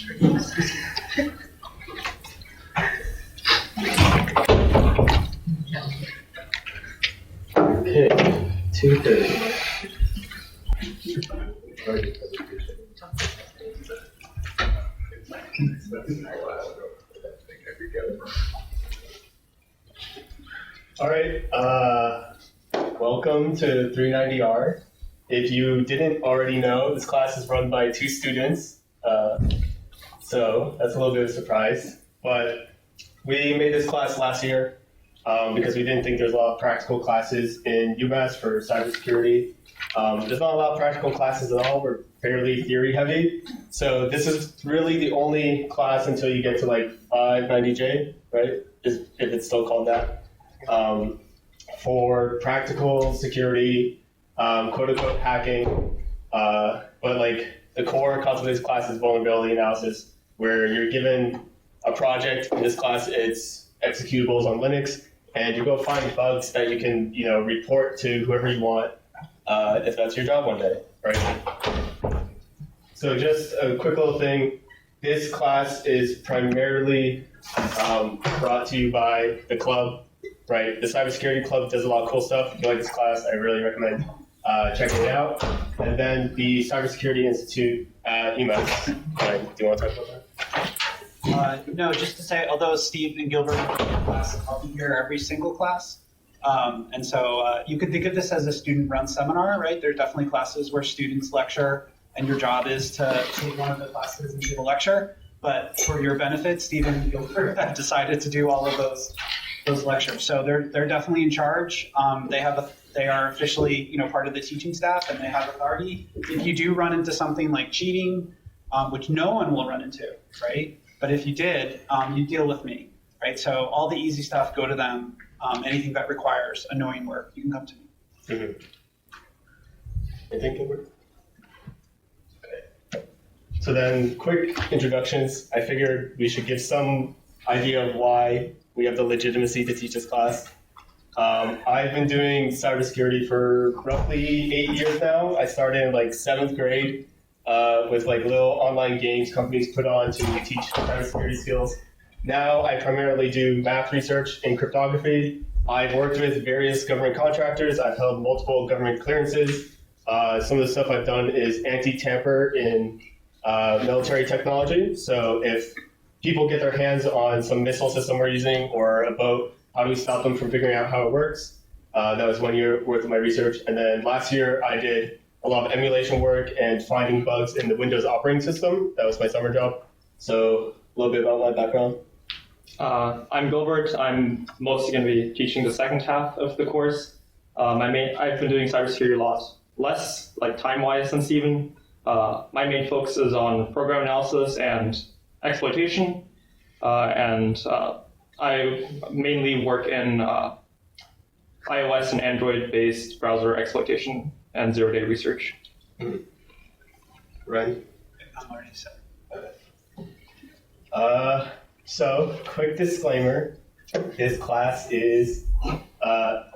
Okay, 2:30. All right, welcome to 390R. If you didn't already know, this class is run by 2 students, so that's a little bit of a surprise. But we made this class last year because we didn't think there's a lot of practical classes in UMass for cybersecurity. There's not a lot of practical classes at all. We're fairly theory heavy. So this is really the only class until you get to like 590J, right? If it's still called that. For practical security, quote unquote hacking, but like the core concept of this class is vulnerability analysis, where you're given a project. In this class, it's executables on Linux, and you go find bugs that you can, report to whoever you want, if that's your job one day, right? So just a quick little thing. This class is primarily brought to you by the club, right? The cybersecurity club does a lot of cool stuff. If you like this class, I really recommend checking it out. And then the Cybersecurity Institute at UMass. Right? Do you want to talk about that? No, just to say, although Steve and Gilbert are in class, I'll be here every single class. And so you could think of this as a student-run seminar, right? There are definitely classes where students lecture, and your job is to take one of the classes and give a lecture. But for your benefit, Steve and Gilbert have decided to do all of those lectures. So they're definitely in charge. They are officially part of the teaching staff, and they have authority. If you do run into something like cheating, which no one will run into, right? But if you did, you deal with me, right? So all the easy stuff, go to them. Anything that requires annoying work, you can come to me. Mm-hmm. Anything, Gilbert? Okay. So then, quick introductions. I figured we should give some idea of why we have the legitimacy to teach this class. I've been doing cybersecurity for roughly 8 years now. I started in like 7th grade with like little online games companies put on to teach cybersecurity skills. Now I primarily do math research in cryptography. I've worked with various government contractors. I've held multiple government clearances. Some of the stuff I've done is anti-tamper in military technology. So if people get their hands on some missile system we're using or a boat, how do we stop them from figuring out how it works? That was 1 year worth of my research. And then last year I did a lot of emulation work and finding bugs in the Windows operating system. That was my summer job. So a little bit about my background. I'm Gilbert. I'm mostly going to be teaching the second half of the course. I've been doing cybersecurity a lot less, like time-wise, than Steven. My main focus is on program analysis and exploitation, and I mainly work in iOS and Android-based browser exploitation and zero-day research. Mm-hmm. Right. I'm already set. So, quick disclaimer, this class is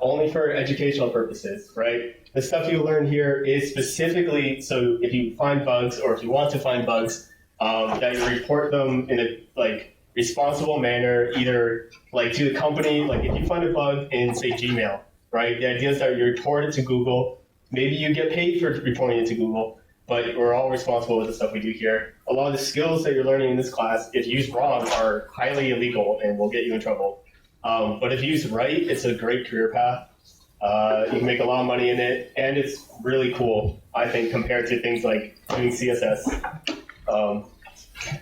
only for educational purposes, right? The stuff you learn here is specifically, so if you find bugs or if you want to find bugs, that you report them in a responsible manner, either to the company, if you find a bug in, say, Gmail, right? The idea is that you report it to Google. Maybe you get paid for reporting it to Google, but we're all responsible with the stuff we do here. A lot of the skills that you're learning in this class, if used wrong, are highly illegal and will get you in trouble. But if used right, it's a great career path. You can make a lot of money in it, and it's really cool, I think, compared to things like doing CSS.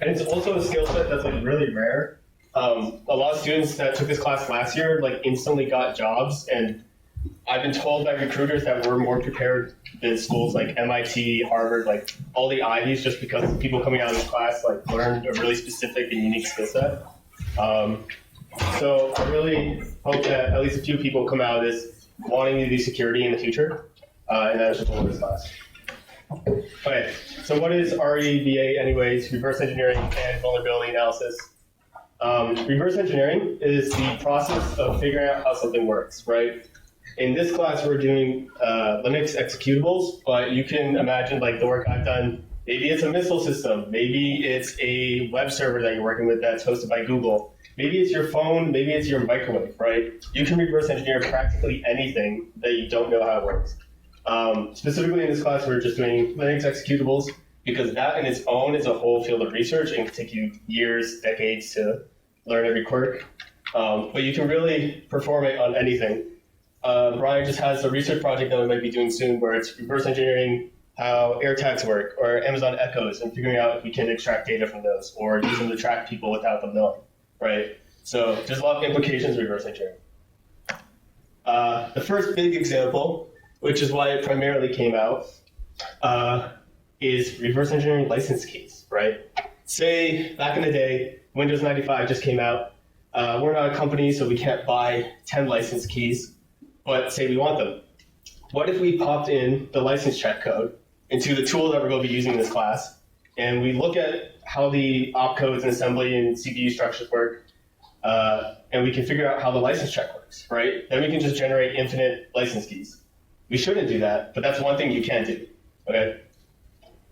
And it's also a skill set that's really rare. A lot of students that took this class last year instantly got jobs, and I've been told by recruiters that we're more prepared than schools like MIT, Harvard, all the Ivies, just because people coming out of this class learned a really specific and unique skill set. So I really hope that at least a few people come out of this wanting to do security in the future, and that's just one of this class. Okay, so what is REVA anyways? Reverse engineering and vulnerability analysis. Reverse engineering is the process of figuring out how something works, right? In this class, we're doing Linux executables, but you can imagine the work I've done Maybe it's a missile system. Maybe it's a web server that you're working with that's hosted by Google. Maybe it's your phone. Maybe it's your microwave, right? You can reverse engineer practically anything that you don't know how it works. Specifically in this class, we're just doing Linux executables because that in its own is a whole field of research and can take you years, decades to learn every quirk. But you can really perform it on anything. Brian just has a research project that we might be doing soon where it's reverse engineering how AirTags work or Amazon Echoes and figuring out if we can extract data from those or use them to track people without them knowing, right? So there's a lot of implications of reverse engineering. The first big example, which is why it primarily came out, is reverse engineering license keys, right? Say back in the day, Windows 95 just came out. We're not a company, so we can't buy 10 license keys, but say we want them. What if we popped in the license check code into the tool that we're going to be using in this class, and we look at how the opcodes and assembly and CPU structures work, and we can figure out how the license check works, right? Then we can just generate infinite license keys. We shouldn't do that, but that's one thing you can do, okay?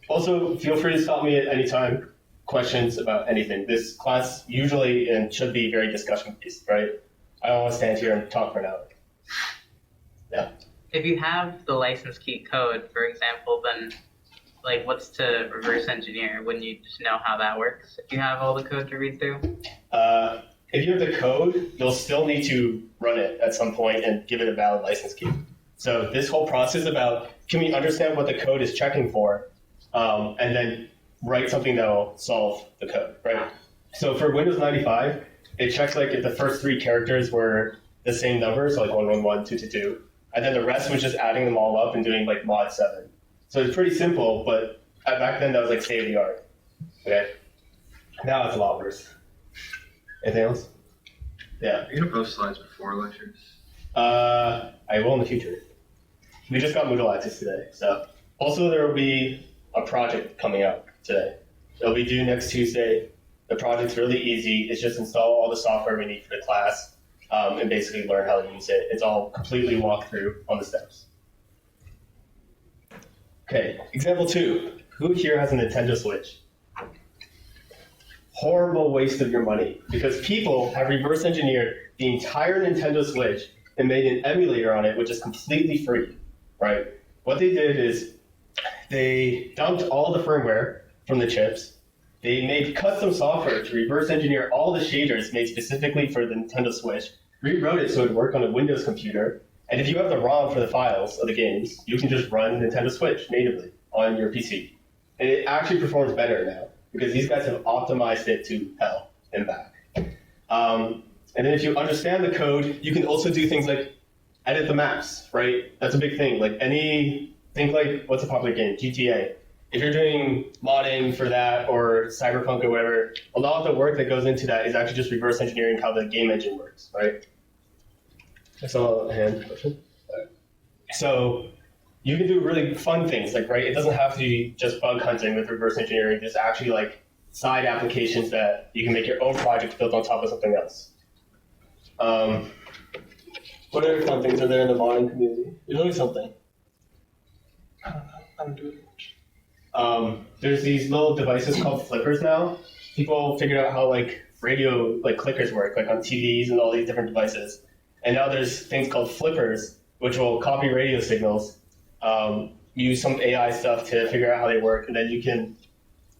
Also, feel free to stop me at any time, questions about anything. This class usually and should be very discussion-based, right? I don't want to stand here and talk for an hour. Yeah. If you have the license key code, for example, then like what's to reverse engineer? Wouldn't you just know how that works if you have all the code to read through? If you have the code, you'll still need to run it at some point and give it a valid license key. So this whole process about can we understand what the code is checking for, and then write something that'll solve the code, right? So for Windows 95, it checks like if the first three characters were the same number, so like 111, 222, and then the rest was just adding them all up and doing like mod 7. So it's pretty simple, but back then that was like state of the art. Okay. Now it's a lot worse. Anything else? Yeah. Are you gonna post slides before lectures? I will in the future. We just got Moodle access today, so also there will be a project coming out today. It'll be due next Tuesday. The project's really easy. It's just install all the software we need for the class and basically learn how to use it. It's all completely walked through on the steps. Okay, example 2. Who here has a Nintendo Switch? Horrible waste of your money because people have reverse engineered the entire Nintendo Switch and made an emulator on it, which is completely free, right? What they did is they dumped all the firmware from the chips. They made custom software to reverse engineer all the shaders made specifically for the Nintendo Switch, rewrote it so it would work on a Windows computer, and if you have the ROM for the files of the games, you can just run Nintendo Switch natively on your PC. And it actually performs better now because these guys have optimized it to hell and back. And then if you understand the code, you can also do things like edit the maps, right? That's a big thing. Think like, what's a popular game? GTA. If you're doing modding for that or Cyberpunk or whatever, a lot of the work that goes into that is actually just reverse engineering how the game engine works, right? I saw a hand question. So you can do really fun things, right? It doesn't have to be just bug hunting with reverse engineering. There's actually side applications that you can make your own project built on top of something else. What other fun things are there in the modding community? There's always something. I don't do it much. There's these little devices called flippers now. People figured out how radio clickers work, on TVs and all these different devices. And now there's things called flippers, which will copy radio signals, use some AI stuff to figure out how they work, and then you can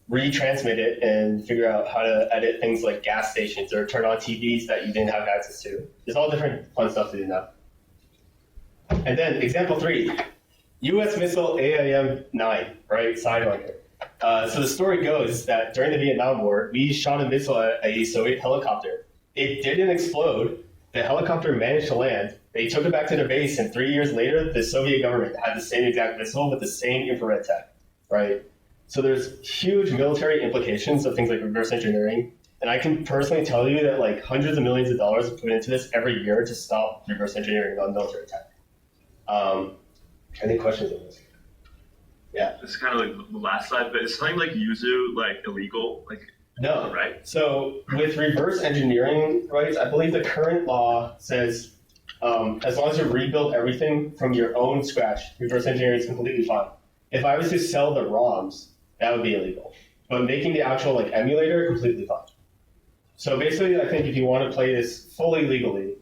retransmit it and figure out how to edit things like gas stations or turn on TVs that you didn't have access to. There's all different fun stuff to do now. And then example 3, U.S. missile AIM-9, right, Sidewinder. So the story goes that during the Vietnam War, we shot a missile at a Soviet helicopter. It didn't explode. The helicopter managed to land. They took it back to their base, and 3 years later, the Soviet government had the same exact missile with the same infrared tech, right? So there's huge military implications of things like reverse engineering. And I can personally tell you that hundreds of millions of dollars are put into this every year to stop reverse engineering on military tech. Any questions on this? Yeah. This is kind of like the last slide, but is something like Yuzu illegal? No. Right? So with reverse engineering rights, I believe the current law says as long as you rebuild everything from your own scratch, reverse engineering is completely fine. If I was to sell the ROMs, that would be illegal. But making the actual like emulator completely fine. So basically, I think if you want to play this fully legally,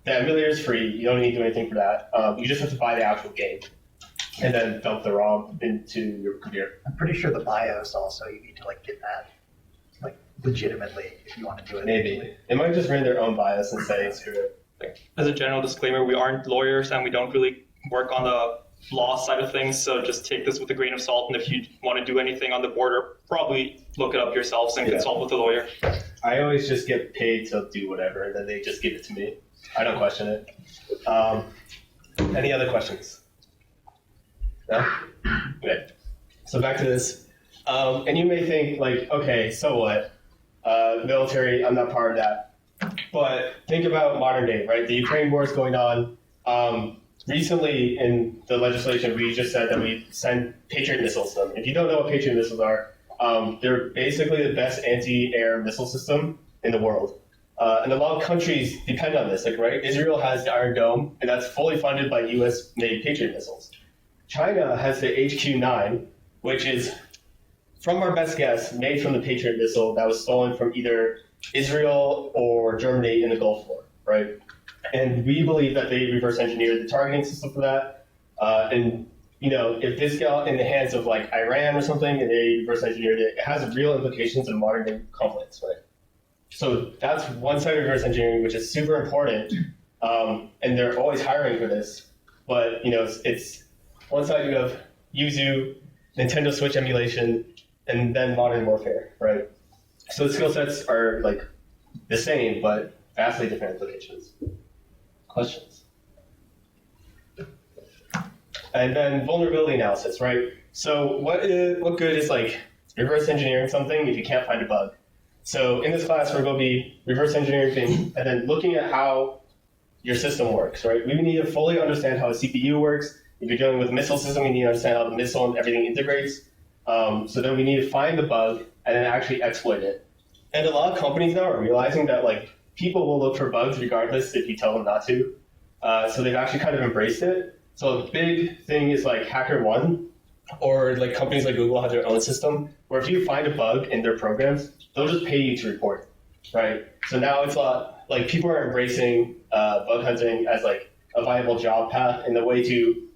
the emulator is free. You don't need to do anything for that. You just have to buy the actual game and then dump the ROM into your computer. I'm pretty sure the BIOS also, you need to like get that like legitimately if you want to do it. Maybe. It might just run their own BIOS and say, screw it. As a general disclaimer, we aren't lawyers and we don't really work on the law side of things, so just take this with a grain of salt, and if you want to do anything on the border, probably look it up yourselves and consult with a lawyer. I always just get paid to do whatever, and then they just give it to me. I don't question it. Any other questions? No? Okay. So back to this. And you may think, like, okay, so what? Military, I'm not part of that. But think about modern day, right? The Ukraine war is going on. Recently, in the legislation, we just said that we send Patriot missiles to them. If you don't know what Patriot missiles are, they're basically the best anti-air missile system in the world. And a lot of countries depend on this. Like, right, Israel has the Iron Dome, and that's fully funded by U.S.-made Patriot missiles. China has the HQ-9, which is, from our best guess, made from the Patriot missile that was stolen from either Israel or Germany in the Gulf War, right? And we believe that they reverse engineered the targeting system for that. And, you know, if this got in the hands of like Iran or something and they reverse engineered it, it has real implications in modern day conflicts, right? So that's one side of reverse engineering, which is super important. And they're always hiring for this. But, you know, it's one side you have Yuzu, Nintendo Switch emulation, and then modern warfare, right? So the skill sets are like the same, but vastly different implications. Questions? And then vulnerability analysis, right? So what good is like reverse engineering something if you can't find a bug? So in this class, we're going to be reverse engineering things and then looking at how your system works, right? We need to fully understand how a CPU works. If you're dealing with a missile system, we need to understand how the missile and everything integrates. So then we need to find the bug and then actually exploit it. And a lot of companies now are realizing that like people will look for bugs regardless if you tell them not to. So they've actually kind of embraced it. So the big thing is like HackerOne, or like companies like Google have their own system where if you find a bug in their programs, they'll just pay you to report it, right? So now it's a lot, like people are embracing bug hunting as like a viable job path and the way to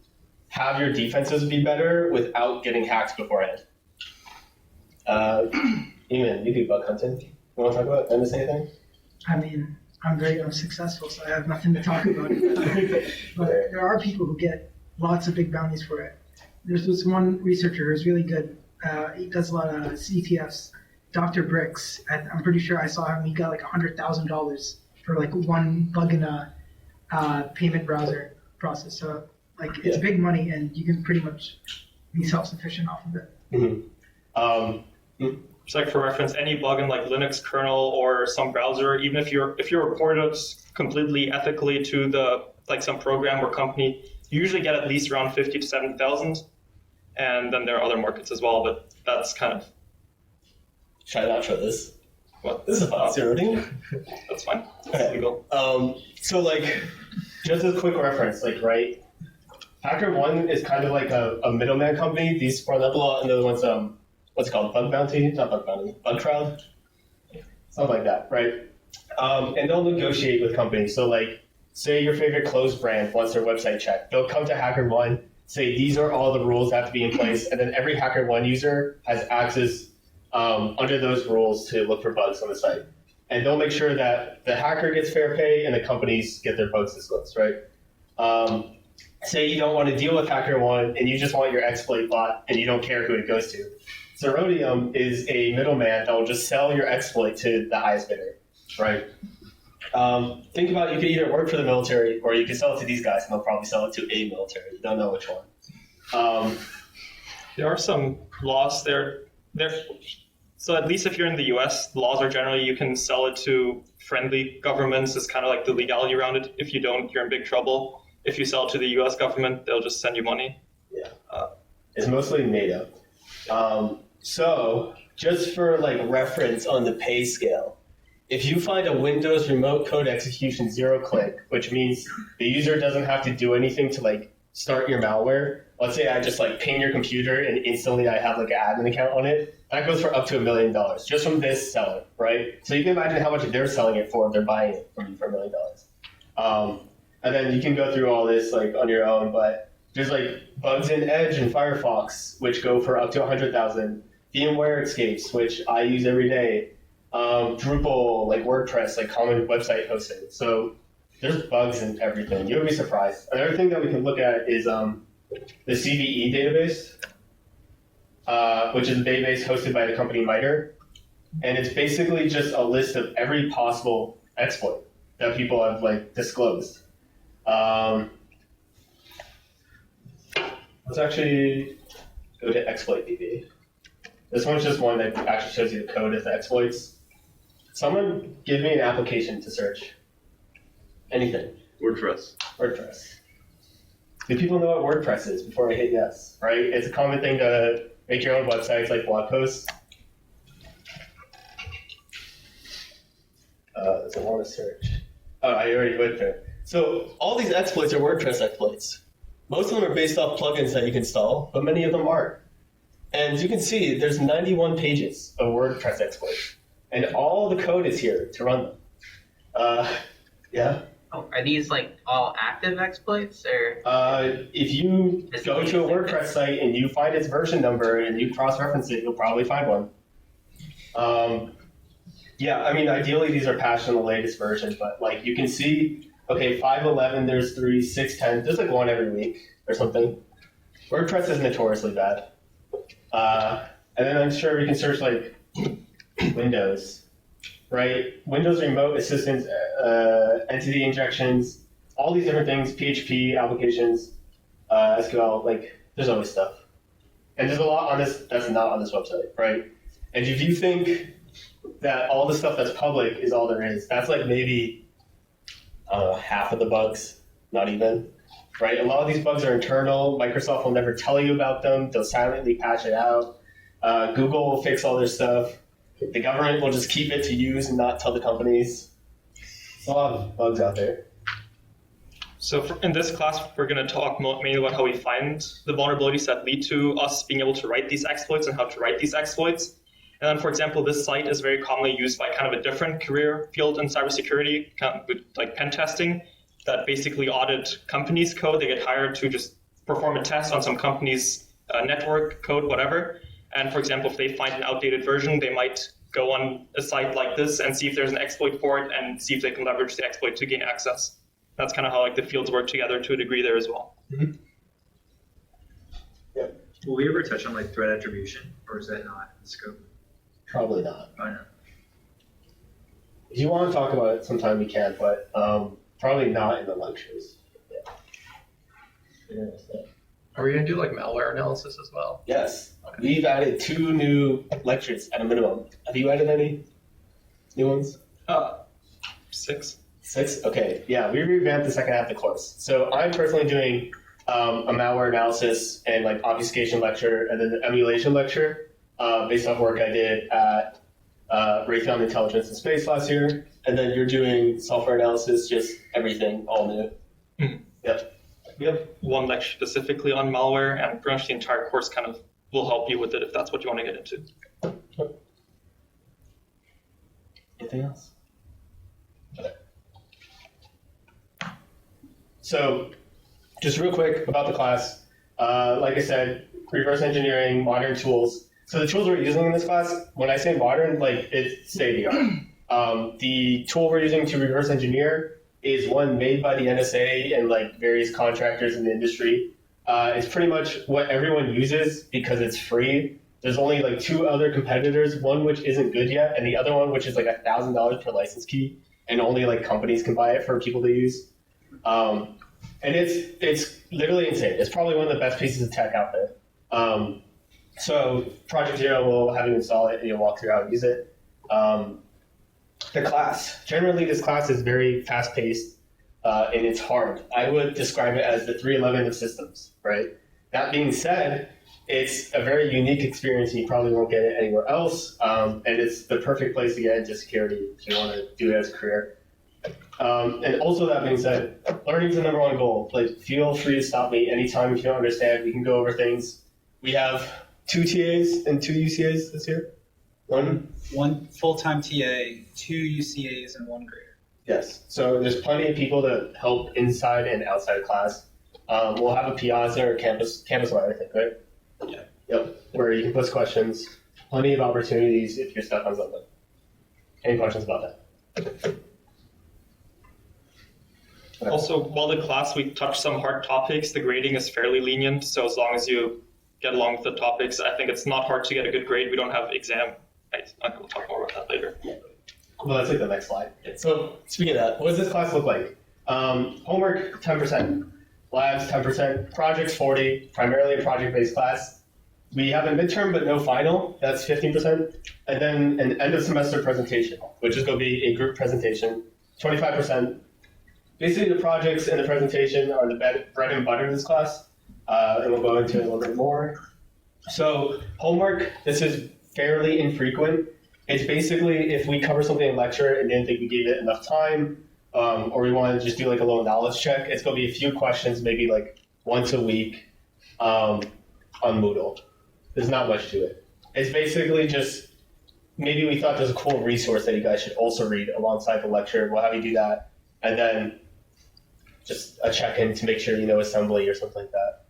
have your defenses be better without getting hacked beforehand. Eamon, you do bug hunting. You want to talk about that? Say anything? I mean, I'm very unsuccessful, so I have nothing to talk about. But there are people who get lots of big bounties for it. There's this one researcher who's really good. He does a lot of CTFs. Dr. Bricks, I'm pretty sure I saw him. He got like $100,000 for like one bug in a payment browser process. So like it's big money, and you can pretty much be self-sufficient off of it. Mm-hmm. Just like for reference, any bug in like Linux kernel or some browser, even if you're reported completely ethically to the like some program or company, you usually get at least around 50 to 70,000. And then there are other markets as well, but that's kind of. Should I not show this? What? This is about zeroing. That's fine. It's Okay. legal. So like, just as a quick reference, like, right, HackerOne is kind of like a middleman company. These for level and the other ones, what's it called? Bug bounty? Not bug bounty. Bug crowd? Something like that, right? And they'll negotiate with companies. So like, say your favorite clothes brand wants their website checked. They'll come to HackerOne, say these are all the rules that have to be in place, and then every HackerOne user has access under those rules to look for bugs on the site. And they'll make sure that the hacker gets fair pay and the companies get their bugs disclosed, right? Say you don't want to deal with HackerOne and you just want your exploit bot and you don't care who it goes to. Zerodium is a middleman that will just sell your exploit to the highest bidder, right? Think about you could either work for the military or you could sell it to these guys and they'll probably sell it to a military. You don't know which one. There are some laws there. So at least if you're in the US, the laws are generally you can sell it to friendly governments. It's kind of like the legality around it. If you don't, you're in big trouble. If you sell it to the US government, they'll just send you money. Yeah. It's mostly NATO. So just for like reference on the pay scale, if you find a Windows remote code execution 0-click, which means the user doesn't have to do anything to like start your malware, let's say I just like ping your computer and instantly I have like an admin account on it. That goes for up to $1 million just from this seller, right? So you can imagine how much they're selling it for if they're buying it from you for $1 million. And then you can go through all this like on your own, but there's like bugs in Edge and Firefox, which go for up to 100,000. VMware escapes, which I use every day. Drupal, like WordPress, like common website hosting. So there's bugs in everything. You'll be surprised. Another thing that we can look at is the CVE database, which is a database hosted by the company MITRE. And it's basically just a list of every possible exploit that people have like disclosed. Let's actually go to exploit DB. This one's just one that actually shows you the code of the exploits. Someone give me an application to search. Anything. WordPress. WordPress. Do people know what WordPress is before I hit yes? Right? It's a common thing to make your own websites like blog posts. Does it want to search? Oh, I already went there. So all these exploits are WordPress exploits. Most of them are based off plugins that you can install, but many of them aren't. And as you can see, there's 91 pages of WordPress exploits. And all the code is here to run them. Yeah. Oh, are these like all active exploits or? If you go to a WordPress site and you find its version number and you cross-reference it, you'll probably find one. Yeah, I mean, ideally these are patched in the latest version, but like you can see, okay, 5.11, there's 3, 6.10, there's like one every week or something. WordPress is notoriously bad. And then I'm sure we can search like Windows, right? Windows remote assistance, entity injections, all these different things, PHP applications, SQL, like there's always stuff. And there's a lot on this that's not on this website, right? And if you think that all the stuff that's public is all there is, that's like maybe half of the bugs, not even, right? A lot of these bugs are internal. Microsoft will never tell you about them. They'll silently patch it out. Google will fix all their stuff. The government will just keep it to use and not tell the companies. There's a lot of bugs out there. So in this class, we're going to talk mainly about how we find the vulnerabilities that lead to us being able to write these exploits and how to write these exploits. And then, for example, this site is very commonly used by kind of a different career field in cybersecurity, kind of like pen testing, that basically audit companies' code. They get hired to just perform a test on some company's network code, whatever. And for example, if they find an outdated version, they might go on a site like this and see if there's an exploit for it and see if they can leverage the exploit to gain access. That's kind of how like the fields work together to a degree there as well. Mm-hmm. Yeah. Will we ever touch on like threat attribution, or is that not in the scope? Probably not. Oh, no. If you want to talk about it sometime, we can, but probably not in the lectures. Yeah. Are we going to do like malware analysis as well? Yes. We've added 2 new lectures at a minimum. Have you added any new ones? 6. 6? Okay. Yeah, we revamped the second half of the course. So I'm personally doing a malware analysis and like obfuscation lecture and then the emulation lecture based off work I did at Raytheon Intelligence and Space last year. And then you're doing software analysis, just everything, all new. Mm-hmm. Yep. We have one lecture specifically on malware, and pretty much the entire course kind of will help you with it if that's what you want to get into. Anything else? Okay. So, just real quick about the class. Like I said, reverse engineering, modern tools. So the tools we're using in this class, when I say modern, like it's state of the art. The tool we're using to reverse engineer is one made by the NSA and like various contractors in the industry. It's pretty much what everyone uses because it's free. There's only like 2 other competitors, one which isn't good yet, and the other one which is like $1,000 per license key, and only like companies can buy it for people to use. And it's literally insane. It's probably one of the best pieces of tech out there. So Project Zero will have you install it and you'll walk through how to use it. The class. Generally, this class is very fast-paced and it's hard. I would describe it as the 311 of systems, right? That being said, it's a very unique experience and you probably won't get it anywhere else. And it's the perfect place to get into security if you want to do it as a career. And also that being said, learning is the number one goal. Like, feel free to stop me anytime if you don't understand. We can go over things. We have 2 TAs and 2 UCAs this year. One full-time TA, 2 UCAs, and 1 grader. Yes. So there's plenty of people to help inside and outside of class. We'll have a piazza or campus-wide, I think, right? Yeah. Yep. Where you can post questions. Plenty of opportunities if you're stuck on something. Any questions about that? Also, while the class we touch some hard topics, the grading is fairly lenient. So as long as you get along with the topics, I think it's not hard to get a good grade. We don't have exam. We'll talk more about that later. Well, let's take the next slide. So speaking of that, what does this class look like? Homework, 10%. Labs, 10%. Projects, 40%. Primarily a project-based class. We have a midterm but no final. That's 15%. And then an end-of-semester presentation, which is going to be a group presentation, 25%. Basically, the projects and the presentation are the bread and butter of this class. And we'll go into it a little bit more. So homework, this is fairly infrequent. It's basically if we cover something in lecture and didn't think we gave it enough time, or we want to just do like a little knowledge check, it's going to be a few questions, maybe like once a week on Moodle. There's not much to it. It's basically just, maybe we thought there's a cool resource that you guys should also read alongside the lecture. We'll have you do that. And then just a check-in to make sure you know assembly or something like that,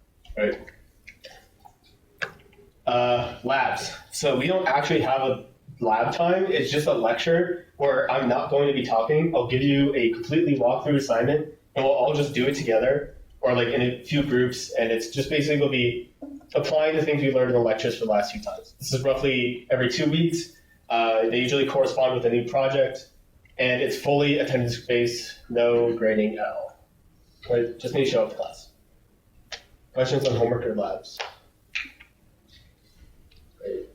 right? Labs. So we don't actually have a lab time. It's just a lecture where I'm not going to be talking. I'll give you a completely walkthrough assignment, and we'll all just do it together, or like in a few groups, and it's just basically going to be applying the things we learned in the lectures for the last few times. This is roughly every 2 weeks. They usually correspond with a new project, and it's fully attendance-based, no grading at all. Right? Just need to show up to class. Questions on homework or labs? Great.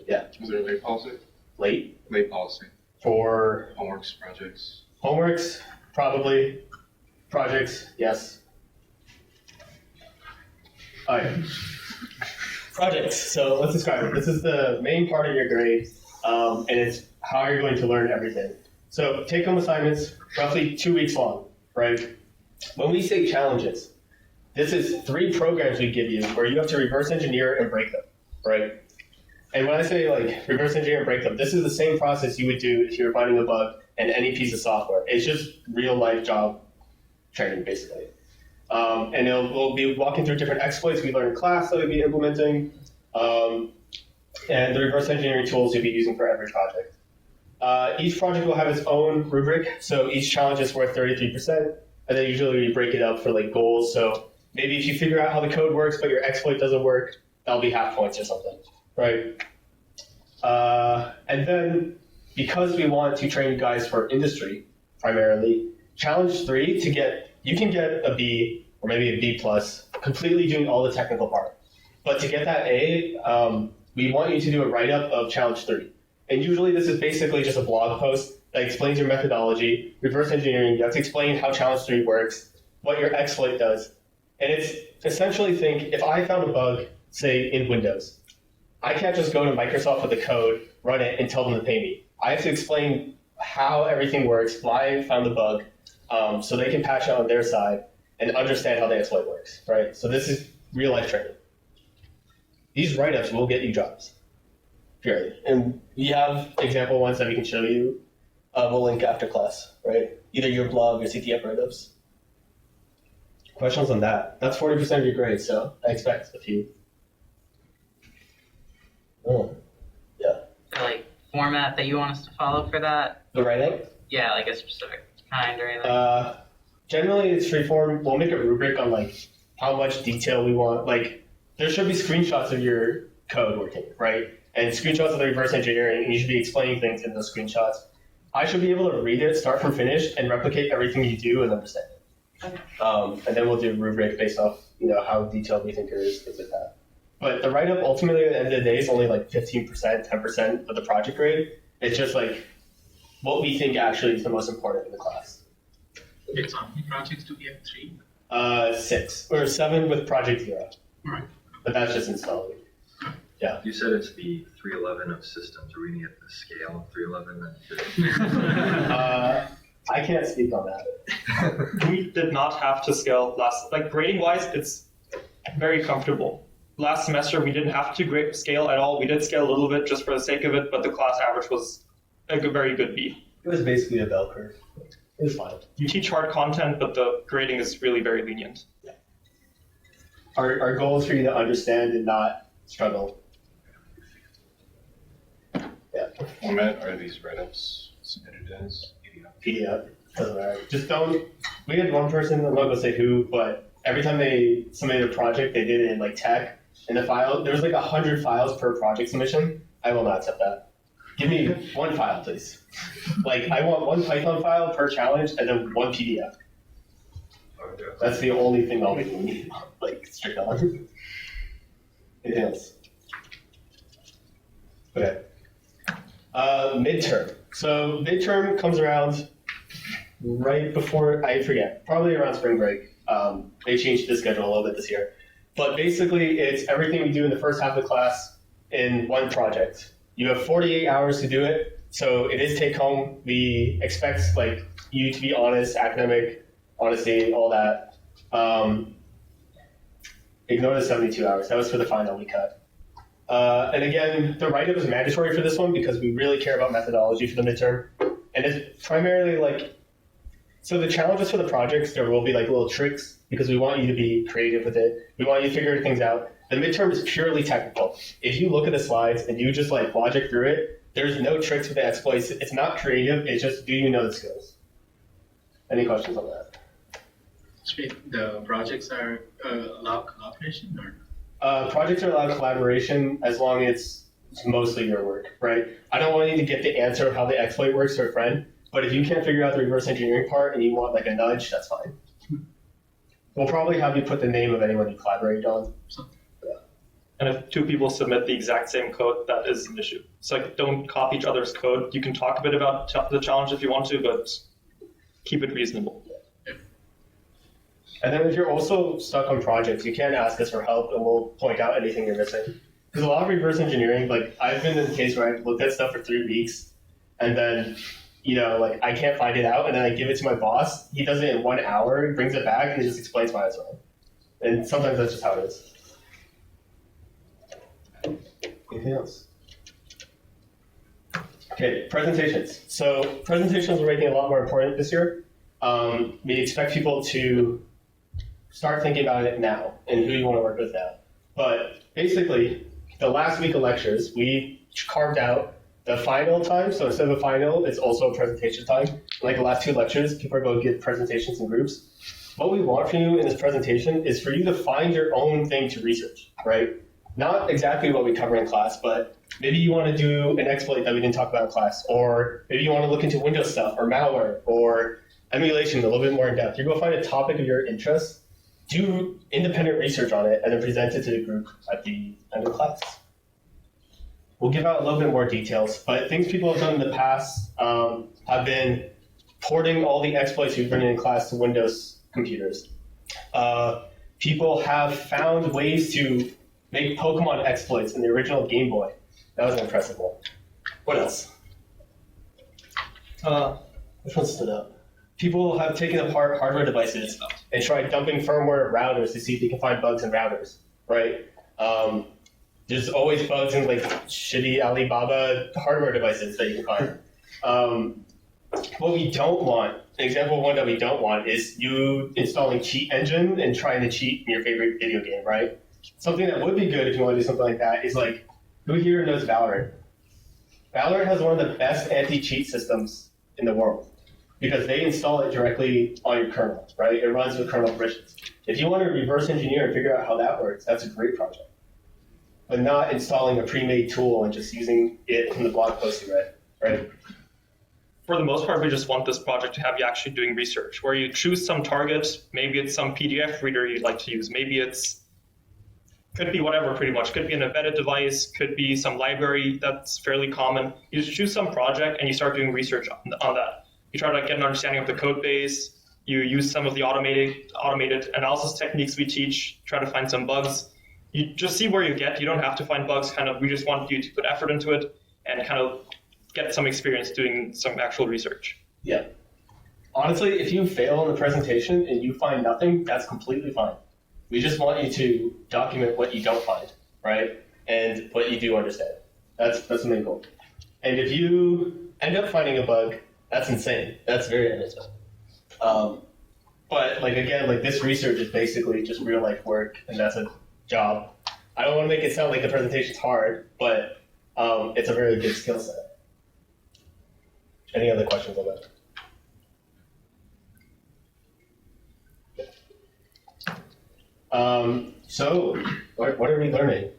Yeah. Is there a late policy? Late? Late policy. For Homeworks, projects. homeworks, probably. Projects, yes. All right. Projects. So let's describe it. This is the main part of your grade, and it's how you're going to learn everything. So take-home assignments, roughly 2 weeks long, right? When we say challenges, this is 3 programs we give you where you have to reverse engineer and break them, right? And when I say like reverse engineer and break them, this is the same process you would do if you were finding a bug in any piece of software. It's just real life job training, basically. And we'll be walking through different exploits we learned in class that we'll be implementing, and the reverse engineering tools you'll be using for every project. Each project will have its own rubric, so each challenge is worth 33%, and then usually we break it up for like goals. So maybe if you figure out how the code works, but your exploit doesn't work, that'll be half points or something, right? And then because we want to train you guys for industry primarily, challenge 3 you can get a B or maybe a B plus, completely doing all the technical part. But to get that A, we want you to do a write-up of challenge 3. And usually this is basically just a blog post that explains your methodology, reverse engineering. You have to explain how challenge 3 works, what your exploit does. And it's essentially think, if I found a bug, say in Windows, I can't just go to Microsoft with the code, run it, and tell them to pay me. I have to explain how everything works, why I found the bug, so they can patch it on their side and understand how the exploit works, right? So this is real life training. These write-ups will get you jobs, purely. And we have example ones that we can show you. We'll link after class, right? Either your blog or CTF write-ups. Questions on that? That's 40% of your grade, so I expect a few. Oh, yeah. The, like, format that you want us to follow for that? The write-up? Yeah, like a specific kind or anything? Generally, it's freeform. We'll make a rubric on like how much detail we want. Like, there should be screenshots of your code working, right? And screenshots of the reverse engineering, and you should be explaining things in those screenshots. I should be able to read it, start from finish, and replicate everything you do and understand it. And then we'll do a rubric based off, how detailed we think it is, things like that. But the write-up, ultimately, at the end of the day, is only like 15%, 10% of the project grade. It's just like what we think actually is the most important in the class. It's how many projects do we have? 3? 6 or 7 with project 0. Right. But that's just installing. You said it's the 311 of systems. Are we gonna get the scale of 311? I can't speak on that. We did not have to scale grading wise, it's very comfortable. Last semester, we didn't have to scale at all. We did scale a little bit just for the sake of it, but the class average was a very good B. It was basically a bell curve. It was fine. You teach hard content, but the grading is really very lenient. Our goal is for you to understand and not struggle. Yeah. What format are these write-ups submitted as? PDF. Doesn't matter. Just don't. We had one person, I'm not going to say who, but every time they submitted a project, they did it in like tech. In the file, there was like 100 files per project submission. I will not accept that. Give me one file, please. Like, I want one Python file per challenge and then one PDF. That's the only thing I'll be like strict on. Anything else? Okay. Midterm. So midterm comes around right before, I forget, probably around spring break. They changed the schedule a little bit this year. But basically, it's everything we do in the first half of the class in one project. You have 48 hours to do it, so it is take home. We expect like you to be honest, academic, honesty, all that. Ignore the 72 hours. That was for the final we cut. And again, the write-up is mandatory for this one because we really care about methodology for the midterm. And it's primarily like, so the challenges for the projects, there will be like little tricks because we want you to be creative with it. We want you to figure things out. The midterm is purely technical. If you look at the slides and you just like logic through it, there's no tricks with the exploits. It's not creative. It's just, do you know the skills? Any questions on that? The projects are allow collaboration or? Projects are allowed collaboration as long as it's mostly your work, right? I don't want you to get the answer of how the exploit works to a friend, but if you can't figure out the reverse engineering part and you want like a nudge, that's fine. We'll probably have you put the name of anyone you collaborated on. And if two people submit the exact same code, that is an issue. So like, don't copy each other's code. You can talk a bit about the challenge if you want to, but keep it reasonable. And then if you're also stuck on projects, you can ask us for help and we'll point out anything you're missing. Because a lot of reverse engineering, like I've been in the case where I've looked at stuff for 3 weeks and then, you know, like I can't find it out and then I give it to my boss. He does it in 1 hour, he brings it back and he just explains why it's wrong. And sometimes that's just how it is. Anything else? Okay, presentations. So presentations are making a lot more important this year. We expect people to start thinking about it now and who you want to work with now. But basically, the last week of lectures, we carved out the final time. So instead of a final, it's also a presentation time. Like the last 2 lectures, people are going to give presentations in groups. What we want from you in this presentation is for you to find your own thing to research, right? Not exactly what we cover in class, but maybe you want to do an exploit that we didn't talk about in class, or maybe you want to look into Windows stuff or malware or emulation a little bit more in depth. You're going to find a topic of your interest, do independent research on it, and then present it to the group at the end of class. We'll give out a little bit more details, but things people have done in the past have been porting all the exploits we've written in class to Windows computers. People have found ways to make Pokemon exploits in the original Game Boy. That was an impressive one. What else? Which one stood up? People have taken apart hardware devices and tried dumping firmware routers to see if they can find bugs in routers, right? There's always bugs in like shitty Alibaba hardware devices that you can find. What we don't want, an example of one that we don't want is you installing cheat engine and trying to cheat in your favorite video game, right? Something that would be good if you want to do something like that is like, who here knows Valorant? Valorant has one of the best anti-cheat systems in the world because they install it directly on your kernel, right? It runs with kernel permissions. If you want to reverse engineer and figure out how that works, that's a great project. But not installing a pre-made tool and just using it from the blog post you read, right? For the most part, we just want this project to have you actually doing research, where you choose some target. Maybe it's some PDF reader you'd like to use. Maybe could be whatever, pretty much. Could be an embedded device, could be some library that's fairly common. You just choose some project and you start doing research on that. You try to get an understanding of the code base. You use some of the automated analysis techniques we teach, try to find some bugs. you just see where you get. You don't have to find bugs. Kind of, we just want you to put effort into it and kind of get some experience doing some actual research. Yeah. Honestly, if you fail in the presentation and you find nothing, that's completely fine. We just want you to document what you don't find, right? And what you do understand. That's the main goal. And if you end up finding a bug, that's insane. That's very innocent. But like again, like this research is basically just real life work, and that's a job. I don't want to make it sound like the presentation's hard, but it's a very good skill set. Any other questions on that? So, what are we learning?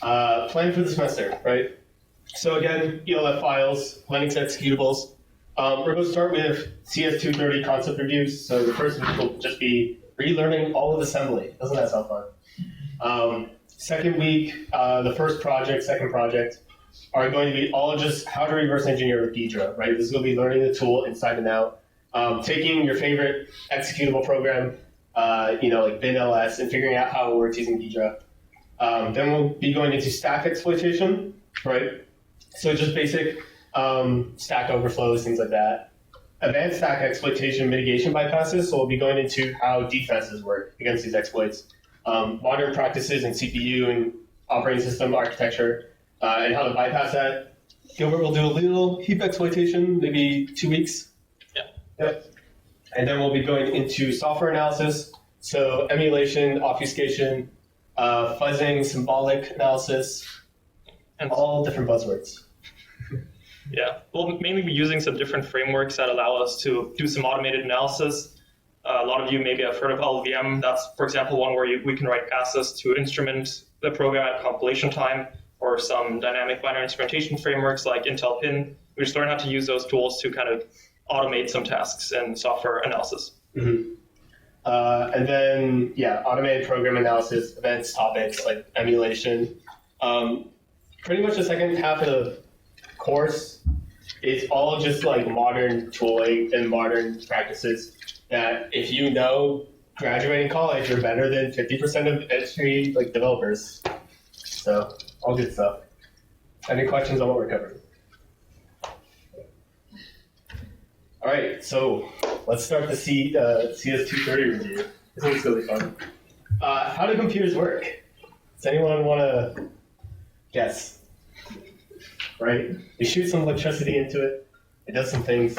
Plan for the semester, right? So again, ELF files, Linux executables. We're going to start with CS230 concept reviews. So the first week will just be relearning all of assembly. Doesn't that sound fun? Second week, the first project, second project, are going to be all just how to reverse engineer with Ghidra, right? This is going to be learning the tool inside and out. Taking your favorite executable program, like binls, and figuring out how it works using Ghidra. Then we'll be going into stack exploitation, right? So just basic stack overflows, things like that. Advanced stack exploitation mitigation bypasses, so we'll be going into how defenses work against these exploits. Modern practices in CPU and operating system architecture, and how to bypass that. Gilbert will do a little heap exploitation, maybe 2 weeks. Yep. And then we'll be going into software analysis, so emulation, obfuscation, fuzzing, symbolic analysis, and all different buzzwords. Yeah, we'll mainly be using some different frameworks that allow us to do some automated analysis. A lot of you maybe have heard of LLVM. That's, for example, one where we can write passes to instrument the program at compilation time, or some dynamic binary instrumentation frameworks like Intel Pin. We just learn how to use those tools to kind of automate some tasks in software analysis. Mm-hmm. And then, automated program analysis, events, topics like emulation. Pretty much the second half of the course, it's all just like modern tooling and modern practices that if you know graduating college, you're better than 50% of industry developers. So all good stuff. Any questions on what we're covering? All right, so let's start the CS230 review. This one's really fun. How do computers work? Does anyone want to guess? Right? We shoot some electricity into it. It does some things.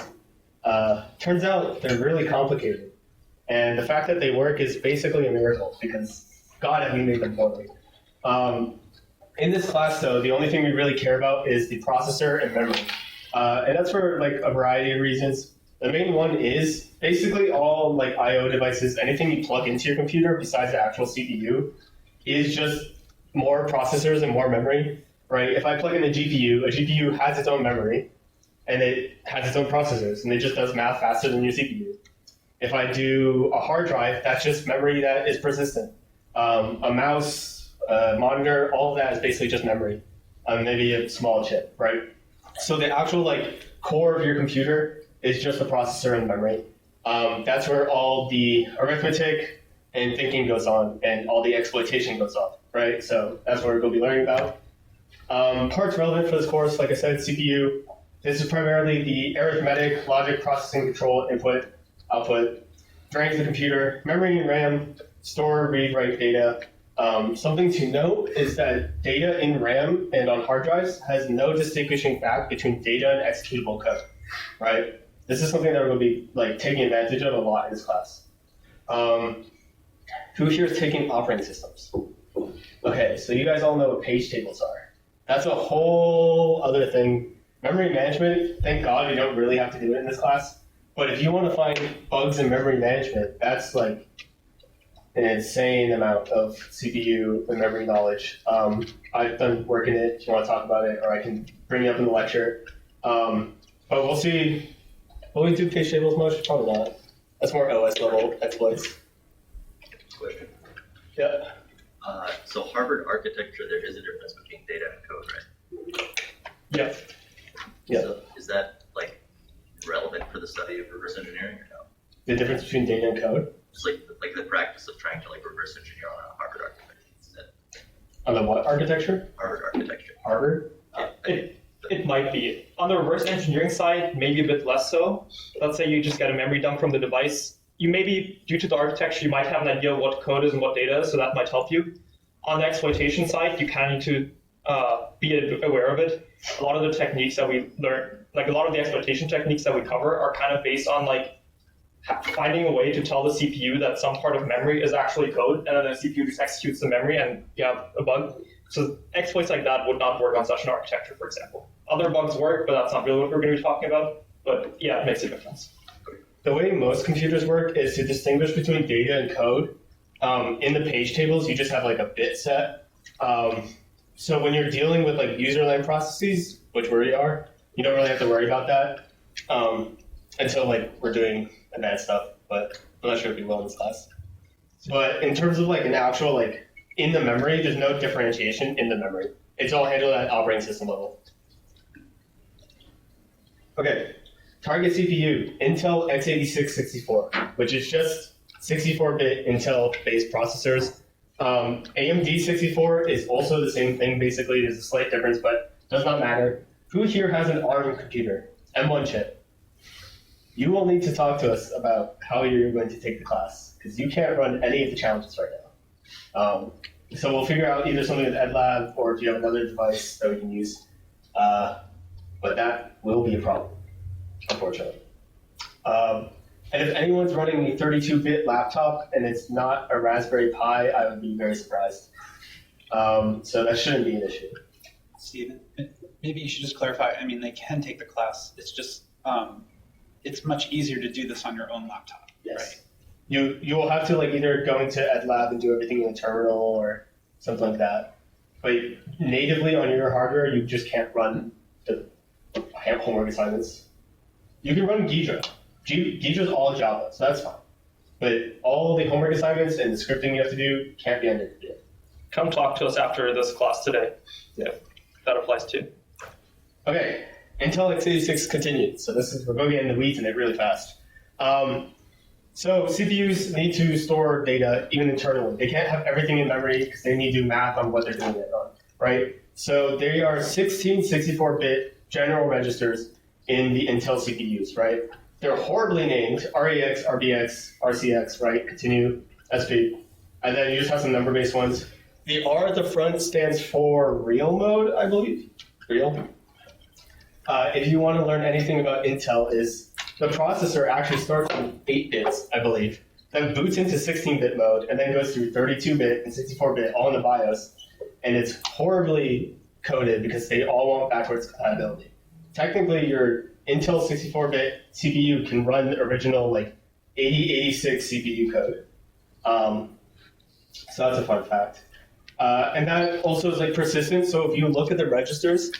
Turns out they're really complicated. And the fact that they work is basically a miracle because God have we made them poorly. In this class, though, the only thing we really care about is the processor and memory. And that's for a variety of reasons. The main one is basically all I/O devices, anything you plug into your computer besides the actual CPU, is just more processors and more memory, right? If I plug in a GPU has its own memory, and it has its own processors, and it just does math faster than your CPU. If I do a hard drive, that's just memory that is persistent. A mouse, a monitor, all of that is basically just memory, maybe a small chip, right? So the actual core of your computer is just the processor and memory. That's where all the arithmetic and thinking goes on, and all the exploitation goes on, right? So that's what we're going to be learning about. Parts relevant for this course, like I said, CPU. This is primarily the arithmetic, logic, processing, control, input, output, drains the computer, memory and RAM, store, read, write data. Something to note is that data in RAM and on hard drives has no distinguishing fact between data and executable code, right? This is something that we're going to be taking advantage of a lot in this class. Who here is taking operating systems? Okay, so you guys all know what page tables are. That's a whole other thing. Memory management, thank God we don't really have to do it in this class. But if you want to find bugs in memory management, that's an insane amount of CPU and memory knowledge. I've done work in it if you want to talk about it, or I can bring it up in the lecture. But we'll see. Will we do page tables much? Probably not. That's more OS level exploits. Question. Yeah. So Harvard architecture, there is a difference between data and code, right? Yeah. Yeah. So is that relevant for the study of reverse engineering or no? The difference between data and code? Just like the practice of trying to reverse engineer on a Harvard architecture. On the what architecture? Harvard architecture. Harvard? It might be. On the reverse engineering side, maybe a bit less so. Let's say you just get a memory dump from the device. You maybe, due to the architecture, you might have an idea of what code is and what data is, so that might help you. On the exploitation side, you kind of need to be aware of it. A lot of the techniques that we learn, like a lot of the exploitation techniques that we cover are kind of based on like finding a way to tell the CPU that some part of memory is actually code, and then the CPU just executes the memory and you have a bug. So exploits like that would not work on such an architecture, for example. Other bugs work, but that's not really what we're going to be talking about. But yeah, it makes a difference. The way most computers work is to distinguish between data and code. In the page tables, you just have like a bit set. So when you're dealing with like userland processes, which we are, you don't really have to worry about that until like we're doing advanced stuff. But I'm not sure if we will in this class. But in terms of like an actual like in the memory, there's no differentiation in the memory. It's all handled at operating system level. Okay, target CPU, Intel x86-64, which is just 64-bit Intel-based processors. AMD 64 is also the same thing, basically. There's a slight difference, but does not matter. Who here has an ARM computer? M1 chip. You will need to talk to us about how you're going to take the class, because you can't run any of the challenges right now. So we'll figure out either something with EdLab or if you have another device that we can use. But that will be a problem, unfortunately. And if anyone's running a 32-bit laptop and it's not a Raspberry Pi, I would be very surprised. So that shouldn't be an issue. Steven, maybe you should just clarify. I mean, they can take the class. It's just, it's much easier to do this on your own laptop, Yes. right? You will have to like either go into EdLab and do everything in the terminal or something like that. But natively on your hardware, you just can't run the homework assignments. You can run Ghidra. Ghidra's all Java, so that's fine. But all the homework assignments and the scripting you have to do can't be on your computer. Come talk to us after this class today. Yeah, that applies too. Okay, Intel x86 continued. So we're going to get in the weeds in it really fast. So CPUs need to store data even internally. They can't have everything in memory because they need to do math on what they're doing it on, right? So there are 16 64-bit general registers in the Intel CPUs, right? They're horribly named, REX, RBX, RCX, right? Continue, SP. And then you just have some number-based ones. The R at the front stands for real mode, I believe. Real. If you want to learn anything about Intel is the processor actually starts from 8 bits, I believe, then boots into 16-bit mode, and then goes through 32-bit and 64-bit all in the BIOS. And it's horribly coded because they all want backwards compatibility. Technically, your Intel 64-bit CPU can run the original like 8086 CPU code. So that's a fun fact. And that also is like persistent. So if you look at the registers,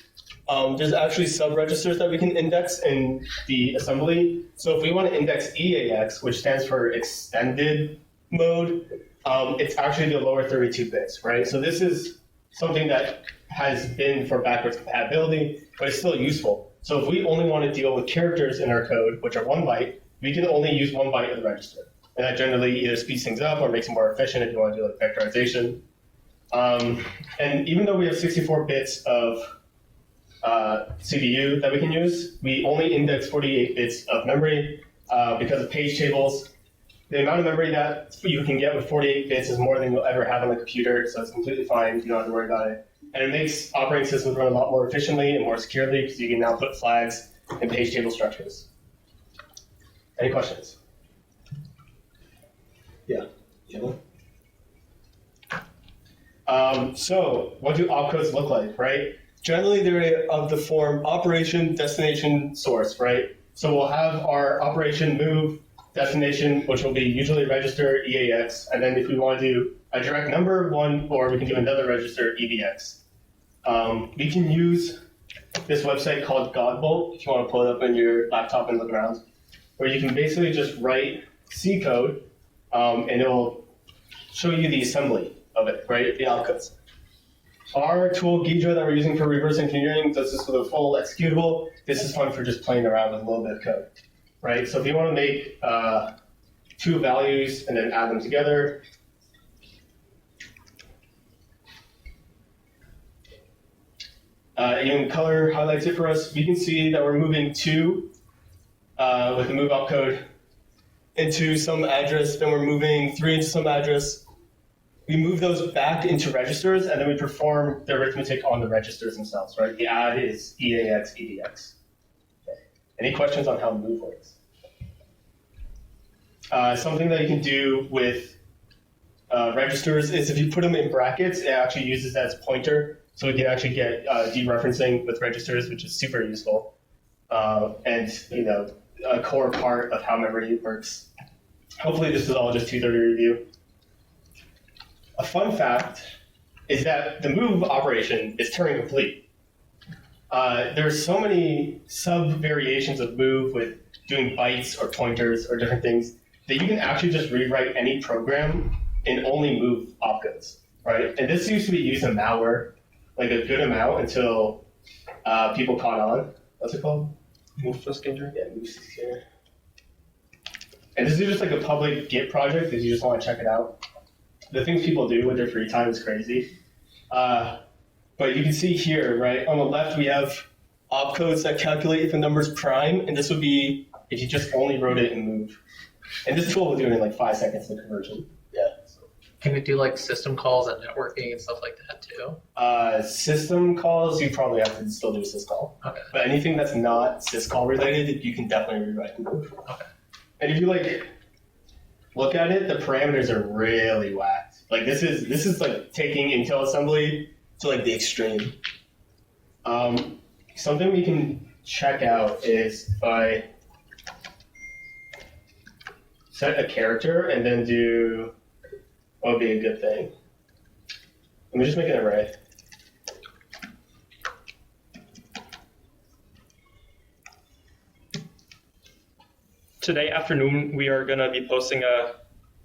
there's actually sub-registers that we can index in the assembly. So if we want to index EAX, which stands for extended mode, it's actually the lower 32 bits, right? So this is something that has been for backwards compatibility, but it's still useful. So if we only want to deal with characters in our code, which are 1 byte, we can only use 1 byte of the register. And that generally either speeds things up or makes it more efficient if you want to do like vectorization. And even though we have 64 bits of CPU that we can use, we only index 48 bits of memory because of page tables. The amount of memory that you can get with 48 bits is more than you'll ever have on the computer, so it's completely fine. You don't have to worry about it. And it makes operating systems run a lot more efficiently and more securely because you can now put flags in page table structures. Any questions? Yeah. So what do opcodes look like, right? Generally, they're of the form operation, destination, source, right? So we'll have our operation move destination, which will be usually register EAX, and then if we want to do a direct number one, or we can do another register EBX. We can use this website called Godbolt, if you want to pull it up on your laptop and look around, where you can basically just write C code, and it will show you the assembly of it, right? The outputs. Our tool Ghidra that we're using for reverse engineering does this with a full executable. This is fun for just playing around with a little bit of code, right? So if you want to make 2 values and then add them together, Even color highlights it for us. We can see that we're moving 2 with the move opcode into some address, then we're moving 3 into some address. We move those back into registers, and then we perform the arithmetic on the registers themselves, right? The add is EAX, EDX. Okay. Any questions on how move works? Something that you can do with registers is if you put them in brackets, it actually uses that as a pointer, so we can actually get dereferencing with registers, which is super useful, and a core part of how memory works. Hopefully this is all just 230 review. A fun fact is that the move operation is Turing complete. There's so many sub-variations of move with doing bytes or pointers or different things that you can actually just rewrite any program in only move opcodes, right? And this used to be used in malware, like a good amount until people caught on. What's it called? Move scaler. Yeah, move scaler. And this is just like a public Git project if you just want to check it out. The things people do with their free time is crazy. But you can see here, right, on the left we have opcodes that calculate if a number is prime, and this would be if you just only wrote it in move. And this tool will do it in like 5 seconds, the conversion. Yeah. So. Can it do like system calls and networking and stuff like that too? System calls, you probably have to still do a syscall. Okay. But anything that's not syscall related, you can definitely rewrite in move. Okay. And if you look at it, the parameters are really whacked. Like this is like taking Intel assembly to like the extreme. Something we can check out is if I set a character and then do what would be a good thing. Let me just make an array. Today afternoon, we are going to be posting a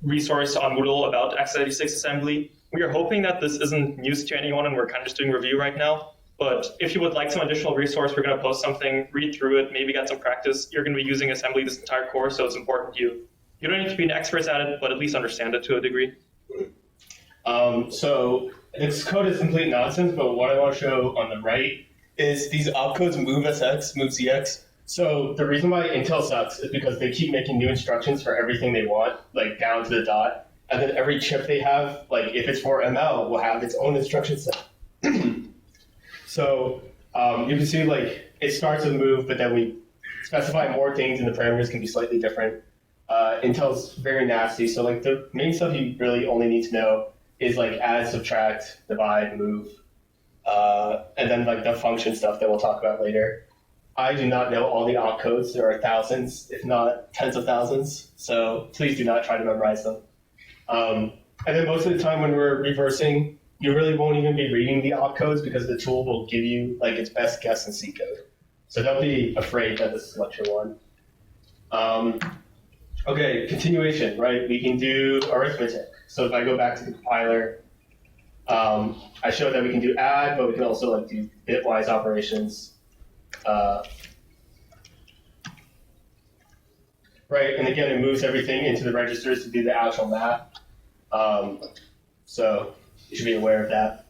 resource on Moodle about x86 assembly. We are hoping that this isn't news to anyone, and we're kind of just doing review right now. But if you would like some additional resource, we're going to post something, read through it, maybe get some practice. You're going to be using assembly this entire course, so it's important you don't need to be an expert at it, but at least understand it to a degree. So this code is complete nonsense, but what I want to show on the right is these opcodes move SX, move ZX. So the reason why Intel sucks is because they keep making new instructions for everything they want, like down to the dot. And then every chip they have, like if it's for ML, will have its own instruction set. So you can see like it starts with move, but then we specify more things and the parameters can be slightly different. Intel's very nasty. So like the main stuff you really only need to know is like add, subtract, divide, move, and then like the function stuff that we'll talk about later. I do not know all the opcodes. There are thousands, if not tens of thousands. So please do not try to memorize them. And then most of the time when we're reversing, you really won't even be reading the opcodes because the tool will give you like its best guess in C code. So don't be afraid that this is lecture 1. Okay, continuation, right? We can do arithmetic. So if I go back to the compiler, I showed that we can do add, but we can also like do bitwise operations. Right, and again, it moves everything into the registers to do the actual math. So you should be aware of that.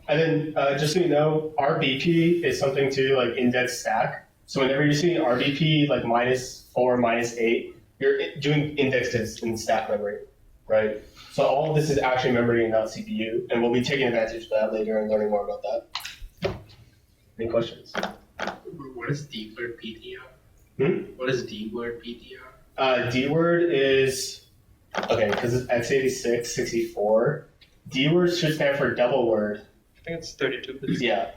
And then just so you know, RBP is something to like index stack. So whenever you see an RBP like -4, -8, you're doing indexes in stack memory, right? So all of this is actually memory and not CPU, and we'll be taking advantage of that later and learning more about that. Any questions? What is D-word PTR? Hmm? What is D-word PTR? D-word is, okay, because it's x86, 64. D-word should stand for double word. I think it's 32 bits. Yeah.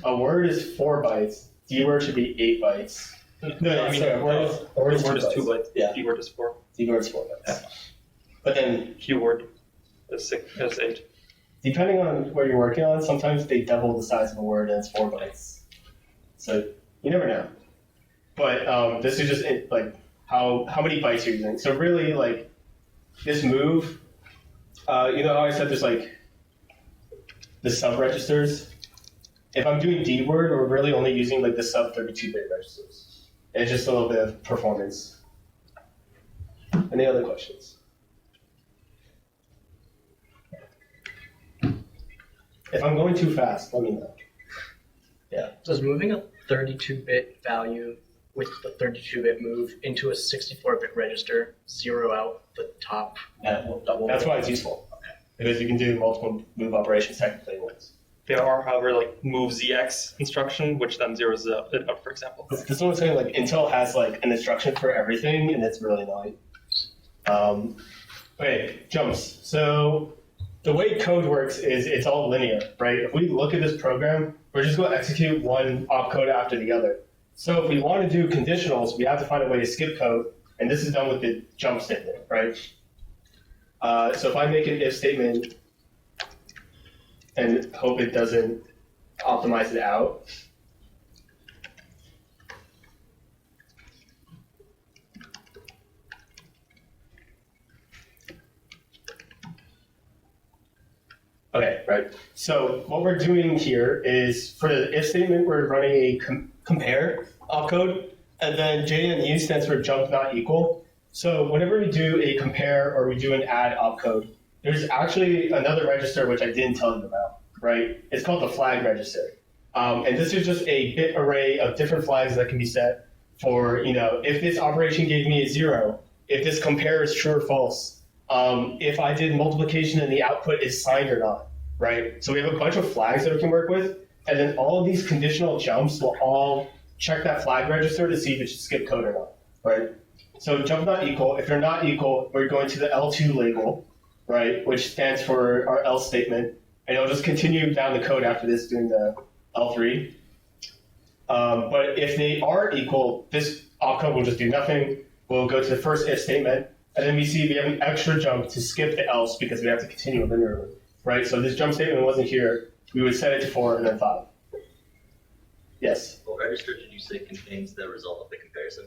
A word is 4 bytes. D-word should be 8 bytes. No, I mean, sorry, a word is 2 bytes. Yeah. D-word is 4. D-word is 4 bytes. But then, Q-word is 8. depending on what you're working on, sometimes they double the size of a word and it's 4 bytes. So you never know. But this is just like how many bytes you're using. So really, like this move, you know how I said there's like the sub registers. If I'm doing D word, we're really only using like the sub 32-bit registers. It's just a little bit of performance. Any other questions? If I'm going too fast, let me know. Does moving a 32-bit value with the 32-bit move into a 64-bit register zero out the top double? That's why it's useful. Because you can do multiple move operations technically at once. There are, however, like move ZX instruction, which then zeroes it out, for example. This is what I'm saying, like Intel has like an instruction for everything, and it's really annoying. Okay, jumps. So the way code works is it's all linear, right? If we look at this program, we're just going to execute one opcode after the other. So if we want to do conditionals, we have to find a way to skip code, and this is done with the jump statement, right? So if I make an if statement and hope it doesn't optimize it out, okay, right. So what we're doing here is for the if statement, we're running a compare opcode, and then JNU stands for jump not equal. So whenever we do a compare or we do an add opcode, there's actually another register which I didn't tell you about, right? It's called the flag register. And this is just a bit array of different flags that can be set for, if this operation gave me a 0, if this compare is true or false, if I did multiplication and the output is signed or not, right? So we have a bunch of flags that we can work with, and then all of these conditional jumps will all check that flag register to see if it should skip code or not, right? So jump not equal, if they're not equal, we're going to the L2 label, right, which stands for our else statement, and it'll just continue down the code after this doing the L3. But if they are equal, this opcode will just do nothing. We'll go to the first if statement, and then we see we have an extra jump to skip the else because we have to continue linearly, right? So this jump statement wasn't here. We would set it to 4 and then 5. Yes? What register did you say contains the result of the comparison?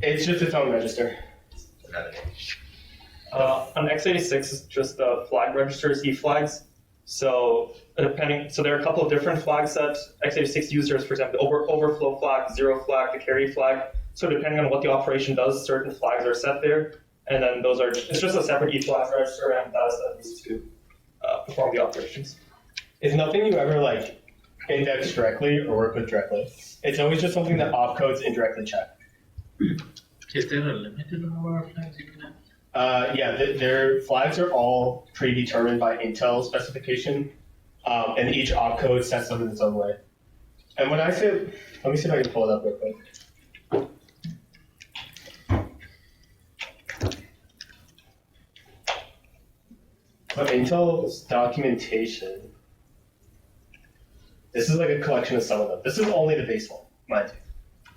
It's just its own register. Not a name. On x86, it's just flag registers, E flags. So there are a couple of different flag sets. x86 users, for example, the overflow flag, zero flag, the carry flag. So depending on what the operation does, certain flags are set there, and then it's just a separate E flag register, and that's used to perform the operations. It's nothing you ever index directly or work with directly. It's always just something that opcodes indirectly check. Is there a limited number of flags you can have? Yeah, their flags are all predetermined by Intel specification, and each opcode sets them in its own way. And when I say, let me see if I can pull it up real quick. But Intel's documentation, this is like a collection of some of them. This is only the base one, mind you.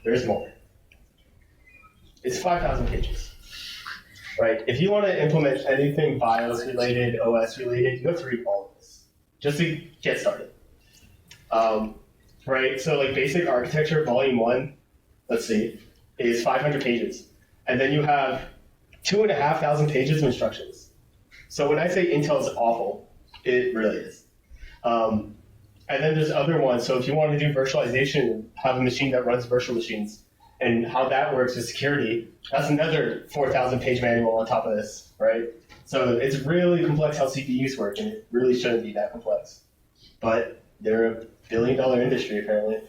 There's more. It's 5,000 pages, right? If you want to implement anything BIOS related, OS related, you have to read all of this just to get started. Right? So basic architecture, volume 1, let's see, is 500 pages. And then you have 2,500 pages of instructions. So when I say Intel is awful, it really is. And then there's other ones. So if you want to do virtualization, have a machine that runs virtual machines, and how that works with security, that's another 4,000 page manual on top of this, right? So it's really complex how CPUs work, and it really shouldn't be that complex. But they're a billion-dollar industry, apparently.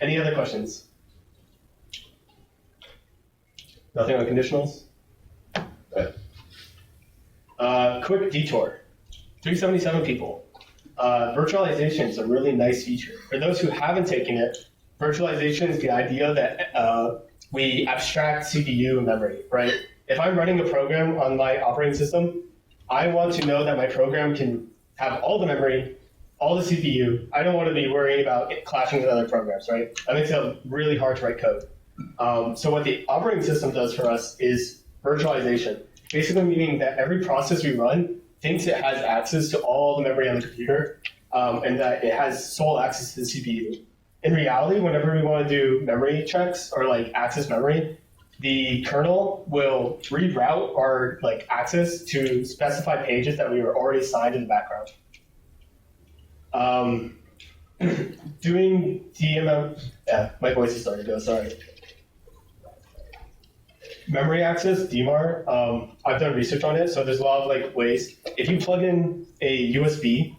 Any other questions? Nothing on conditionals? Good. Quick detour. 377 people. Virtualization is a really nice feature. For those who haven't taken it, virtualization is the idea that we abstract CPU and memory, right? If I'm running a program on my operating system, I want to know that my program can have all the memory, all the CPU. I don't want to be worrying about it clashing with other programs, right? That makes it really hard to write code. So what the operating system does for us is virtualization, basically meaning that every process we run thinks it has access to all the memory on the computer, and that it has sole access to the CPU. In reality, whenever we want to do memory checks or access memory, the kernel will reroute our access to specified pages that we were already assigned in the background. Doing my voice is starting to go, sorry. Memory access, DMAR, I've done research on it, so there's a lot of ways. If you plug in a USB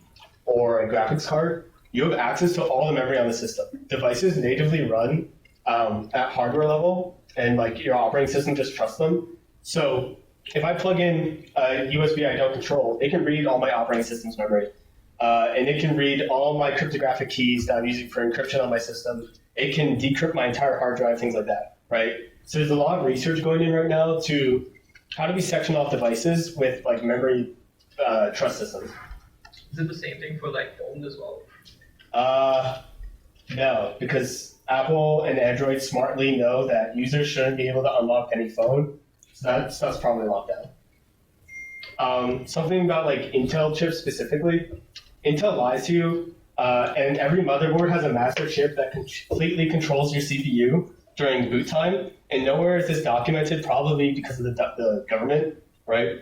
or a graphics card, you have access to all the memory on the system. Devices natively run at hardware level, and like your operating system just trusts them. So if I plug in a USB I don't control, it can read all my operating system's memory. And it can read all my cryptographic keys that I'm using for encryption on my system. It can decrypt my entire hard drive, things like that, right? So there's a lot of research going in right now to how do we section off devices with like memory trust systems. Is it the same thing for like phones as well? No, because Apple and Android smartly know that users shouldn't be able to unlock any phone. So that stuff's probably locked down. Something about like Intel chips specifically. Intel lies to you, and every motherboard has a master chip that completely controls your CPU during boot time, and nowhere is this documented, probably because of the government, right?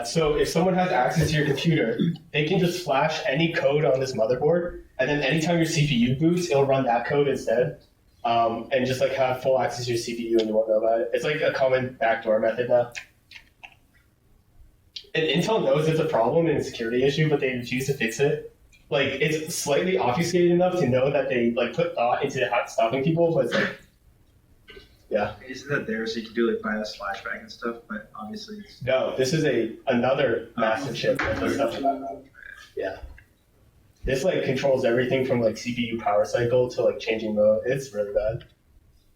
So if someone has access to your computer, they can just flash any code on this motherboard, and then anytime your CPU boots, it'll run that code instead, and just like have full access to your CPU and you won't know about it. It's like a common backdoor method now. And Intel knows it's a problem and a security issue, but they refuse to fix it. Like, it's slightly obfuscated enough to know that they like put thought into stopping people, but it's like, yeah. Isn't that there so you can do like BIOS flashback and stuff? But obviously, it's... No, this is another massive chip that does stuff in the background. Yeah. This like controls everything from like CPU power cycle to like changing mode. It's really bad.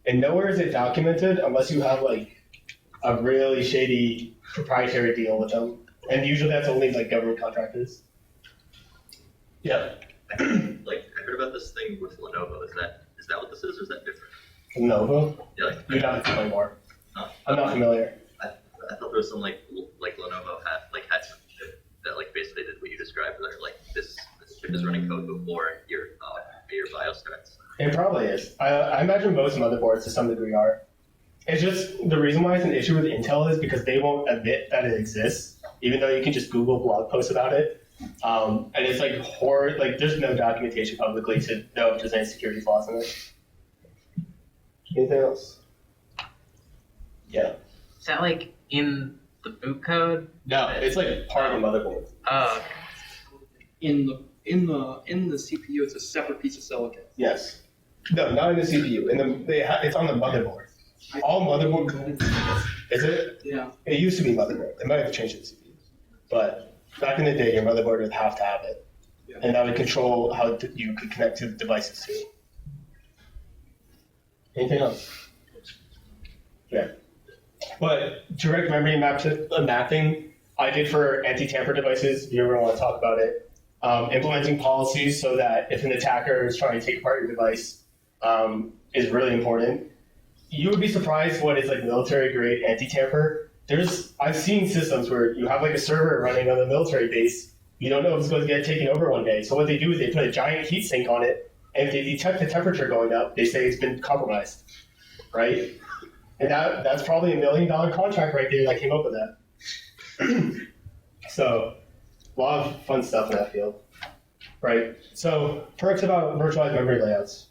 And nowhere is it documented unless you have like a really shady proprietary deal with them. And usually that's only like government contractors. Yeah. I heard about this thing with Lenovo. Is that what this is, or is that different? Lenovo? Yeah, You'd have to explain more. Huh? I'm not familiar. I thought there was some like Lenovo had some shit that like basically did what you described. Where like this chip is running code before your BIOS starts. It probably is. I imagine most motherboards to some degree are. It's just the reason why it's an issue with Intel is because they won't admit that it exists, even though you can just Google blog posts about it. And it's like horrid. Like there's no documentation publicly to know if there's any security flaws in it. Anything else? Yeah. Is that like in the boot code? No, it's like part of the motherboard. Oh, okay. In the CPU, it's a separate piece of silicon. Yes. No, not in the CPU. It's on the motherboard. All motherboard. Is it? Yeah. It used to be motherboard. They might have changed it to CPU. But back in the day, your motherboard would have to have it. Yeah. And that would control how you could connect to devices too. Anything else? Yeah. But direct memory mapping, I did for anti-tamper devices, if you ever want to talk about it. Implementing policies so that if an attacker is trying to take apart your device is really important. You would be surprised what is like military-grade anti-tamper. I've seen systems where you have like a server running on a military base. You don't know if it's going to get taken over one day. So what they do is they put a giant heat sink on it, and if they detect the temperature going up, they say it's been compromised, right? And that's probably $1 million contract right there that came up with that. So a lot of fun stuff in that field, right? So perks about virtualized memory layouts.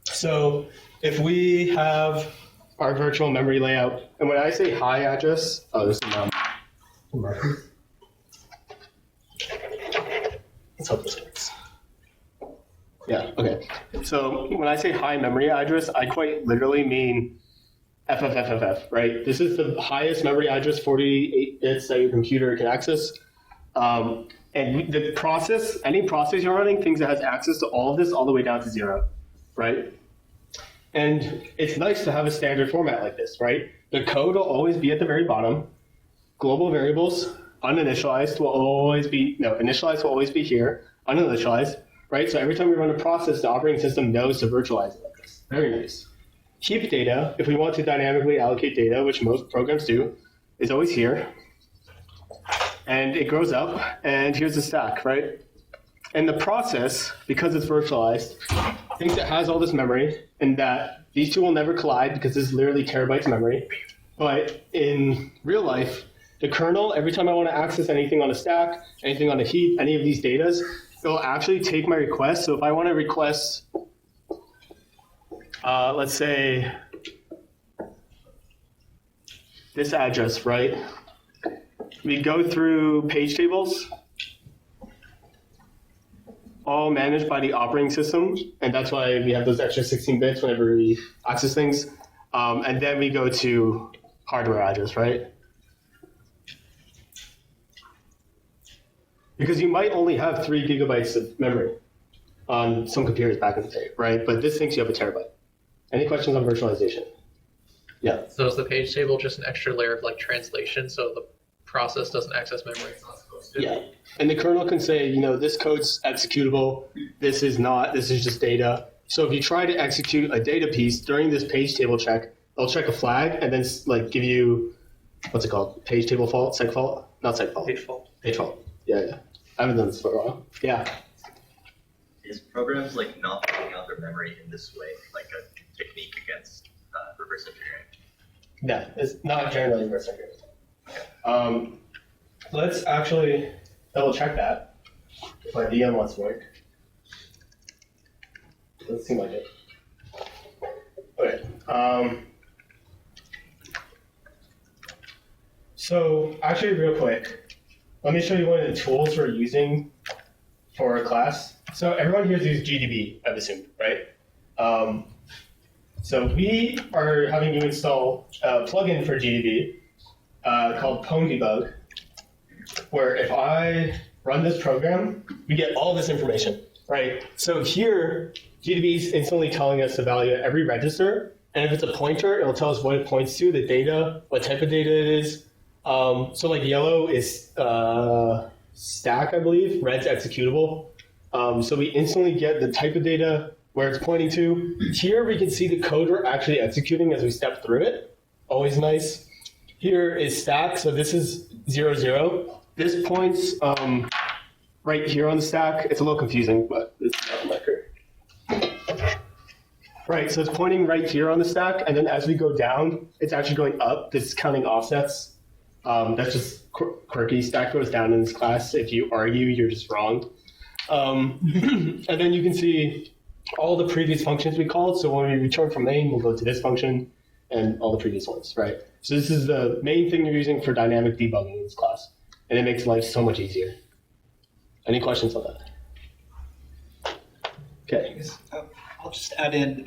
So if we have our virtual memory layout, and when I say high address, there's some markers. Let's hope this works. Yeah, okay. So when I say high memory address, I quite literally mean FFFFF, right? This is the highest memory address, 48 bits that your computer can access. And the process, any process you're running, thinks it has access to all of this all the way down to 0, right? And it's nice to have a standard format like this, right? The code will always be at the very bottom. Global variables, uninitialized, will always be, initialized will always be here, uninitialized, right? So every time we run a process, the operating system knows to virtualize it like this. Very nice. Heap data, if we want to dynamically allocate data, which most programs do, is always here. And it grows up, and here's the stack, right? And the process, because it's virtualized, thinks it has all this memory, and that these two will never collide because this is literally terabytes of memory. But in real life, the kernel, every time I want to access anything on a stack, anything on a heap, any of these datas, it will actually take my request. So if I want to request, let's say, this address, right? We go through page tables. all managed by the operating system, and that's why we have those extra 16 bits whenever we access things. And then we go to hardware address, right? Because you might only have 3 gigabytes of memory on some computers back in the day, right? But this thinks you have a terabyte. Any questions on virtualization? Yeah. So is the page table just an extra layer of like translation so the process doesn't access memory it's not supposed to? Yeah. And the kernel can say, you know, this code's executable, this is not, this is just data. So if you try to execute a data piece during this page table check, it'll check a flag and then like give you, what's it called? Page table fault, seg fault? Not seg fault. Page fault. Page fault. Yeah. I haven't done this for a while. Yeah. Is programs like not pulling out their memory in this way like a technique against reverse engineering? Yeah, it's not generally reverse engineering. Let's actually double check that if my VM wants to work. Doesn't seem like it. Okay. So actually, real quick, let me show you one of the tools we're using for a class. So everyone here uses GDB, I've assumed, right? So we are having you install a plugin for GDB called Pwn Debug, where if I run this program, we get all this information, right? So here, GDB is instantly telling us the value at every register, and if it's a pointer, it'll tell us what it points to, the data, what type of data it is. So like yellow is stack, I believe, red's executable. So we instantly get the type of data, where it's pointing to. Here we can see the code we're actually executing as we step through it. Always nice. Here is stack, so this is 0, 0. This points right here on the stack. It's a little confusing, but this is not marker. Right, so it's pointing right here on the stack, and then as we go down, it's actually going up. This is counting offsets. That's just quirky. Stack goes down in this class. If you argue, you're just wrong. And then you can see all the previous functions we called. So when we return from main, we'll go to this function and all the previous ones, right? So this is the main thing you're using for dynamic debugging in this class. And it makes life so much easier. Any questions on that? Okay. I'll just add in,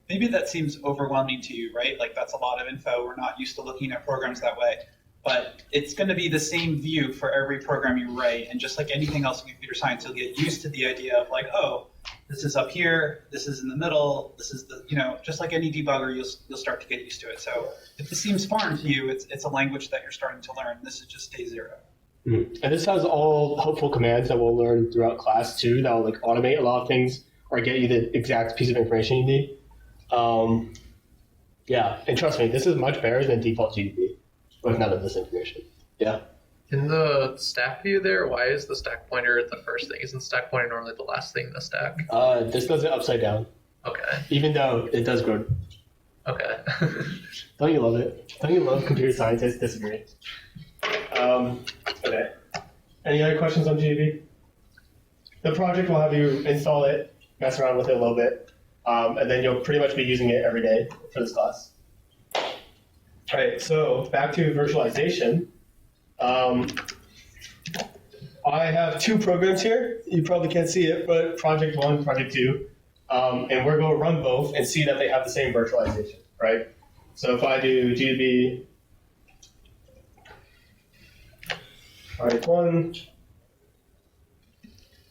maybe that seems overwhelming to you, right? Like that's a lot of info. We're not used to looking at programs that way. But it's going to be the same view for every program you write. And just like anything else in computer science, you'll get used to the idea of like, oh, this is up here, this is in the middle, this is the, you know, just like any debugger, you'll start to get used to it. So if this seems foreign to you, it's a language that you're starting to learn. This is just day 0. Mm-hmm. And this has all helpful commands that we'll learn throughout class too, that will like automate a lot of things or get you the exact piece of information you need. Yeah, and trust me, this is much better than default GDB with none of this information. Yeah. In the stack view there, why is the stack pointer the first thing? Isn't stack pointer normally the last thing in the stack? This does it upside down. Okay. Even though it does grow. Okay. Don't you love it? Don't you love computer scientists disagree? Okay. Any other questions on GDB? The project will have you install it, mess around with it a little bit, and then you'll pretty much be using it every day for this class. All right, so back to virtualization. I have 2 programs here. You probably can't see it, but project 1, project 2. And we're going to run both and see that they have the same virtualization, right? So if I do GDB project 1,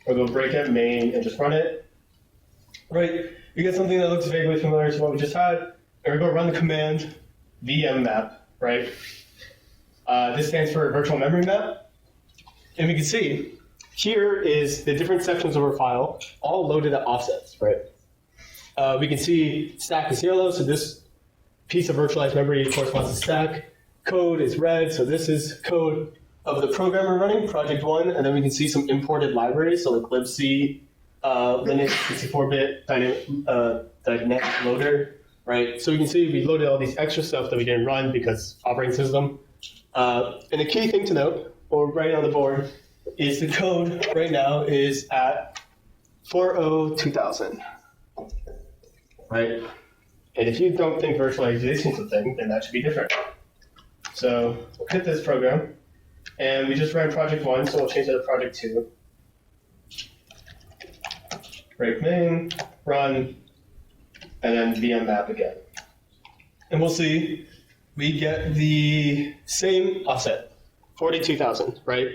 we'll go break it main and just run it. Right, you get something that looks vaguely familiar to what we just had, and we're going to run the command VM map, right? This stands for virtual memory map. And we can see here is the different sections of our file, all loaded at offsets, right? We can see stack is yellow, so this piece of virtualized memory corresponds to stack. Code is red, so this is code of the program we're running, project 1, and then we can see some imported libraries, so like libc, Linux, 64-bit, dynamic loader, right? So we can see we loaded all these extra stuff that we didn't run because operating system. And the key thing to note, or right on the board, is the code right now is at 402000, right? And if you don't think virtualization is a thing, then that should be different. So we'll hit this program, and we just ran project 1, so we'll change it to project 2. break main, run, and then VM map again. And we'll see, we get the same offset, 42,000, right?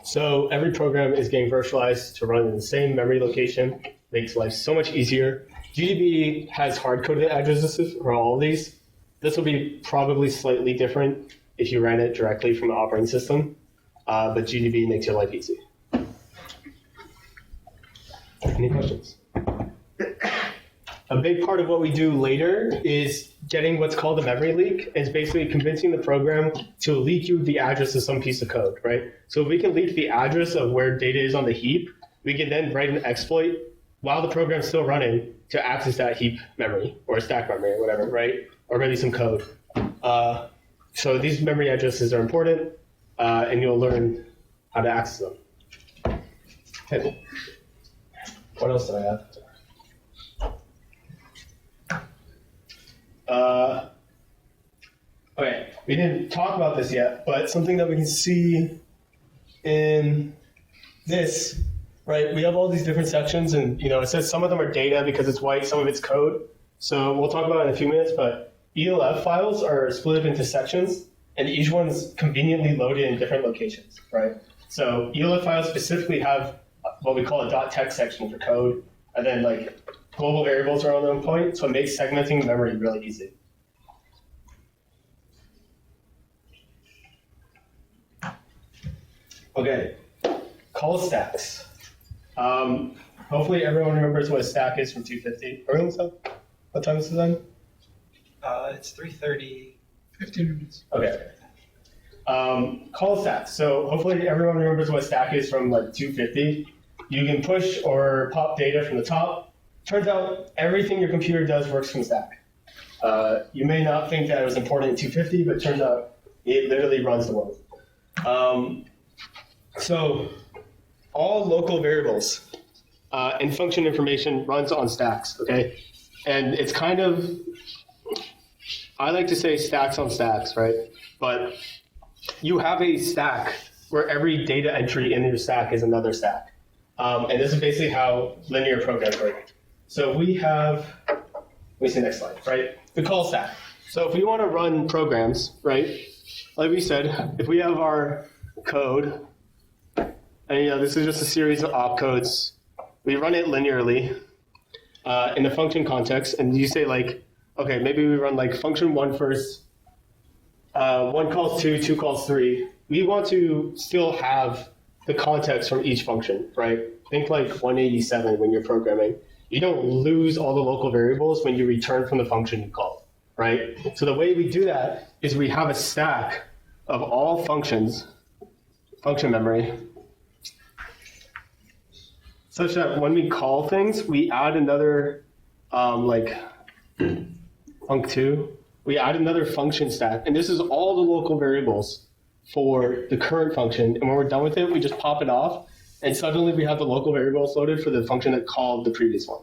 So every program is getting virtualized to run in the same memory location, makes life so much easier. GDB has hard-coded addresses for all of these. This will be probably slightly different if you ran it directly from an operating system, but GDB makes your life easy. Any questions? A big part of what we do later is getting what's called a memory leak. It's basically convincing the program to leak you the address of some piece of code, right? So if we can leak the address of where data is on the heap, we can then write an exploit while the program's still running to access that heap memory or stack memory or whatever, right? Or maybe some code. So these memory addresses are important, and you'll learn how to access them. Okay. What else did I have? Okay, we didn't talk about this yet, but something that we can see in this, right? We have all these different sections, and it says some of them are data because it's white, some of it's code. So we'll talk about it in a few minutes, but ELF files are split into sections, and each one's conveniently loaded in different locations, right? So ELF files specifically have what we call a .text section for code, and then like global variables are on their own point, so it makes segmenting memory really easy. Okay, call stacks. Hopefully everyone remembers what a stack is from 250. Everyone, so what time is it then? It's 3:30. 15 minutes. Okay. Call stacks. So hopefully everyone remembers what a stack is from like 250. You can push or pop data from the top. Turns out everything your computer does works from stack. You may not think that it was important in 250, but it turns out it literally runs the world. So all local variables and function information runs on stacks, okay? And it's kind of, I like to say stacks on stacks, right? But you have a stack where every data entry in your stack is another stack. And this is basically how linear programs work. So we have, let me see next slide, right? The call stack. So if we want to run programs, right? Like we said, if we have our code, and this is just a series of opcodes, we run it linearly in a function context, and you say like, okay, maybe we run like function 1 first, 1 calls 2, 2 calls 3. We want to still have the context from each function, right? Think like 187 when you're programming. You don't lose all the local variables when you return from the function you called, right? So the way we do that is we have a stack of all functions, function memory, such that when we call things, we add another, like func2, we add another function stack, and this is all the local variables for the current function, and when we're done with it, we just pop it off, and suddenly we have the local variables loaded for the function that called the previous one.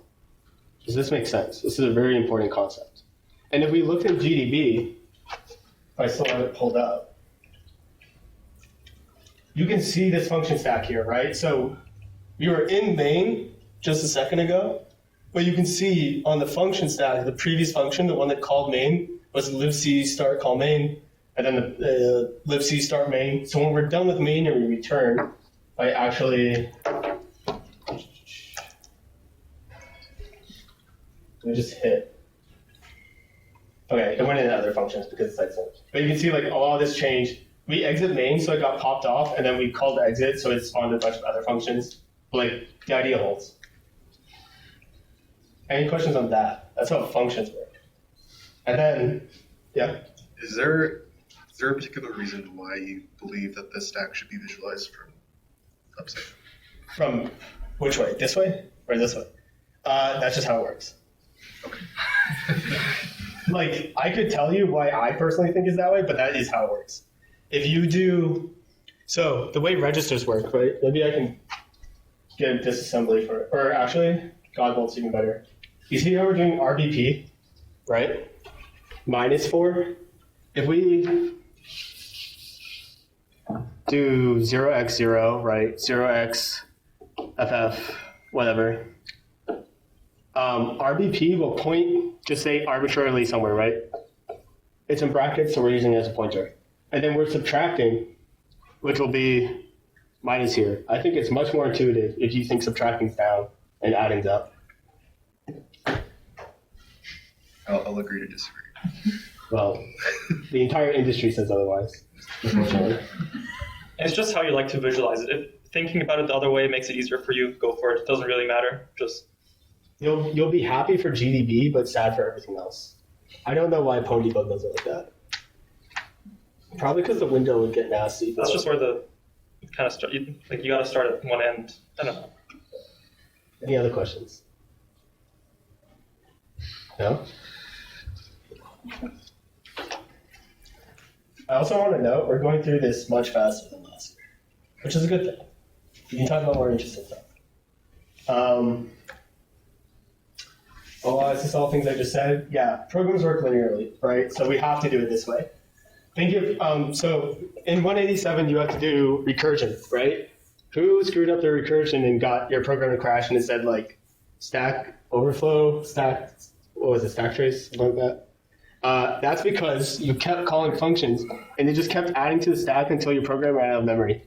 Does this make sense? This is a very important concept. And if we looked in GDB, if I still have it pulled up, you can see this function stack here, right? So we were in main just a second ago, but you can see on the function stack, the previous function, the one that called main, was libc start call main, and then the libc start main. So when we're done with main and we return, I actually, let me just hit. Okay, it went into other functions because it's like so. But you can see like all this changed. We exit main, so it got popped off, and then we called exit, so it spawned a bunch of other functions. Like, the idea holds. Any questions on that? That's how functions work. And then, yeah? Is there a particular reason why you believe that this stack should be visualized from upside? From which way? This way or this way? That's just how it works. Okay. Like, I could tell you why I personally think it's that way, but that is how it works. If you do, so the way registers work, right? Maybe I can get a disassembly for it. Or actually, Godbolt's even better. You see how we're doing RBP, right? -4. If we do 0x0, right? 0x FF whatever. RBP will point, just say arbitrarily somewhere, right? It's in brackets, so we're using it as a pointer. And then we're subtracting, which will be minus here. I think it's much more intuitive if you think subtracting's down and adding's up. I'll agree to disagree. Well, the entire industry says otherwise, unfortunately. It's just how you like to visualize it. If thinking about it the other way makes it easier for you, go for it. It doesn't really matter. Just You'll be happy for GDB, but sad for everything else. I don't know why Ponydebug does it like that. Probably because the window would get nasty. that's just where the kind of start. You got to start at one end. I don't know. Any other questions? No? I also want to note we're going through this much faster than last year, which is a good thing. You can talk about more interesting stuff. Is this all things I just said? Yeah, programs work linearly, right? So we have to do it this way. Think of, so in 187 you have to do recursion, right? Who screwed up their recursion and got your program to crash and it said like stack overflow, stack, what was it, stack trace, something like that? That's because you kept calling functions and it just kept adding to the stack until your program ran out of memory,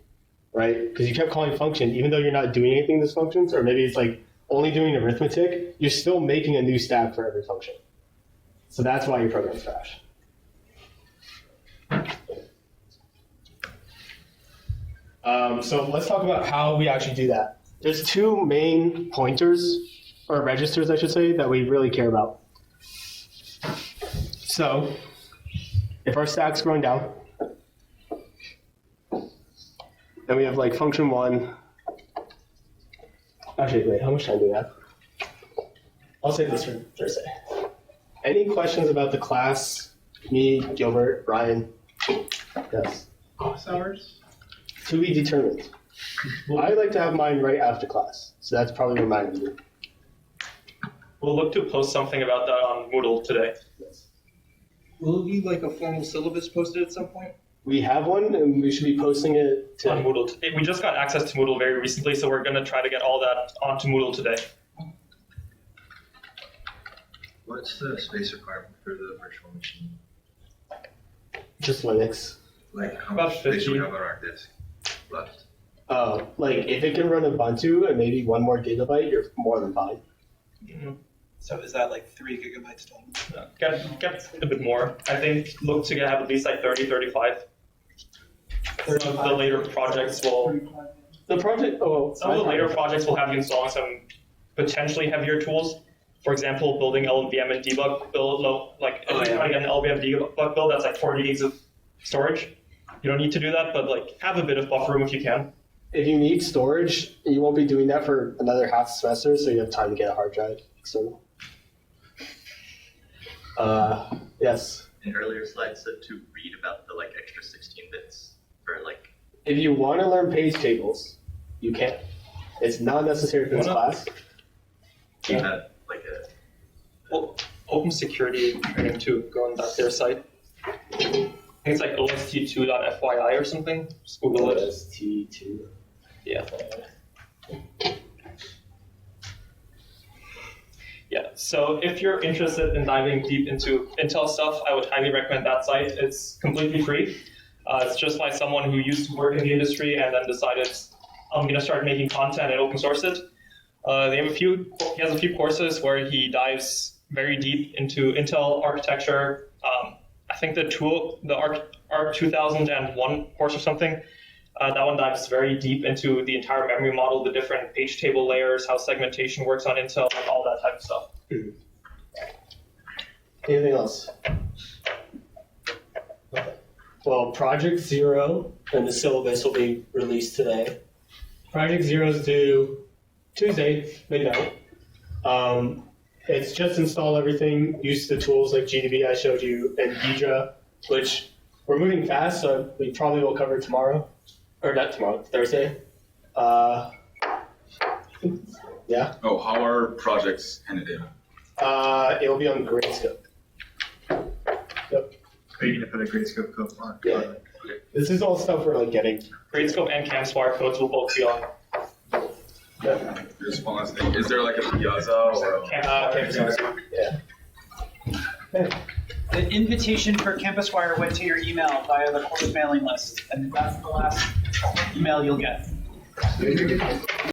right? Because you kept calling function, even though you're not doing anything with those functions, or maybe it's like only doing arithmetic, you're still making a new stack for every function. So that's why your programs crash. So let's talk about how we actually do that. There's two main pointers, or registers I should say, that we really care about. So if our stack's going down, then we have like function 1. Actually, wait, how much time do we have? I'll save this for Thursday. Any questions about the class? Me, Gilbert, Ryan? Yes. Office hours? To be determined. I like to have mine right after class, so that's probably what mine will do. We'll look to post something about that on Moodle today. Yes. Will there be like a formal syllabus posted at some point? We have one, and we should be posting it On today. Moodle. We just got access to Moodle very recently, so we're going to try to get all that onto Moodle today. What's the space requirement for the virtual machine? Just Linux. Like how About much space do we 50. have on our disk left? Like if it can run Ubuntu and maybe 1 more gigabyte, you're more than fine. So is that like 3 gigabytes total? Get a bit more. I think look to have at least like 30, 35. Some of the later projects will. The project. Some of the later projects will have you installing some potentially heavier tools. For example, building LVM and debug build. Like if you're trying to get an LVM debug build, that's like 40 gigs of storage. You don't need to do that, but like have a bit of buffer room if you can. If you need storage, you won't be doing that for another half semester, so you have time to get a hard drive external. Yes. An earlier slide said to read about the like extra 16 bits for like. If you want to learn page tables, you can. It's not necessary for this class. You had like a. Well, open security training too. Go on their site. I think it's like ost2.fyi or something. Just Google it. OST2. Yeah. Yeah, so if you're interested in diving deep into Intel stuff, I would highly recommend that site. It's completely free. It's just by someone who used to work in the industry and then decided, I'm going to start making content and open source it. He has a few courses where he dives very deep into Intel architecture. I think the ARC 2001 course or something, that one dives very deep into the entire memory model, the different page table layers, how segmentation works on Intel, and all that type of stuff. Anything else? Okay. Well, Project Zero and the syllabus will be released today. Project Zero is due Tuesday, midnight. It's just install everything, use the tools like GDB I showed you, and Ghidra, which we're moving fast, so we probably will cover tomorrow. Or not tomorrow, Thursday. Yeah. Oh, how are projects handed in? It will be on Gradescope. Yep. Are you gonna put a Gradescope code on? Yeah. This is all stuff we're like getting. Gradescope and CamSpire codes will both be on. Just one last thing. Is there like a piazza or? The invitation for Campus Wire went to your email via the course mailing list, and that's the last email you'll get.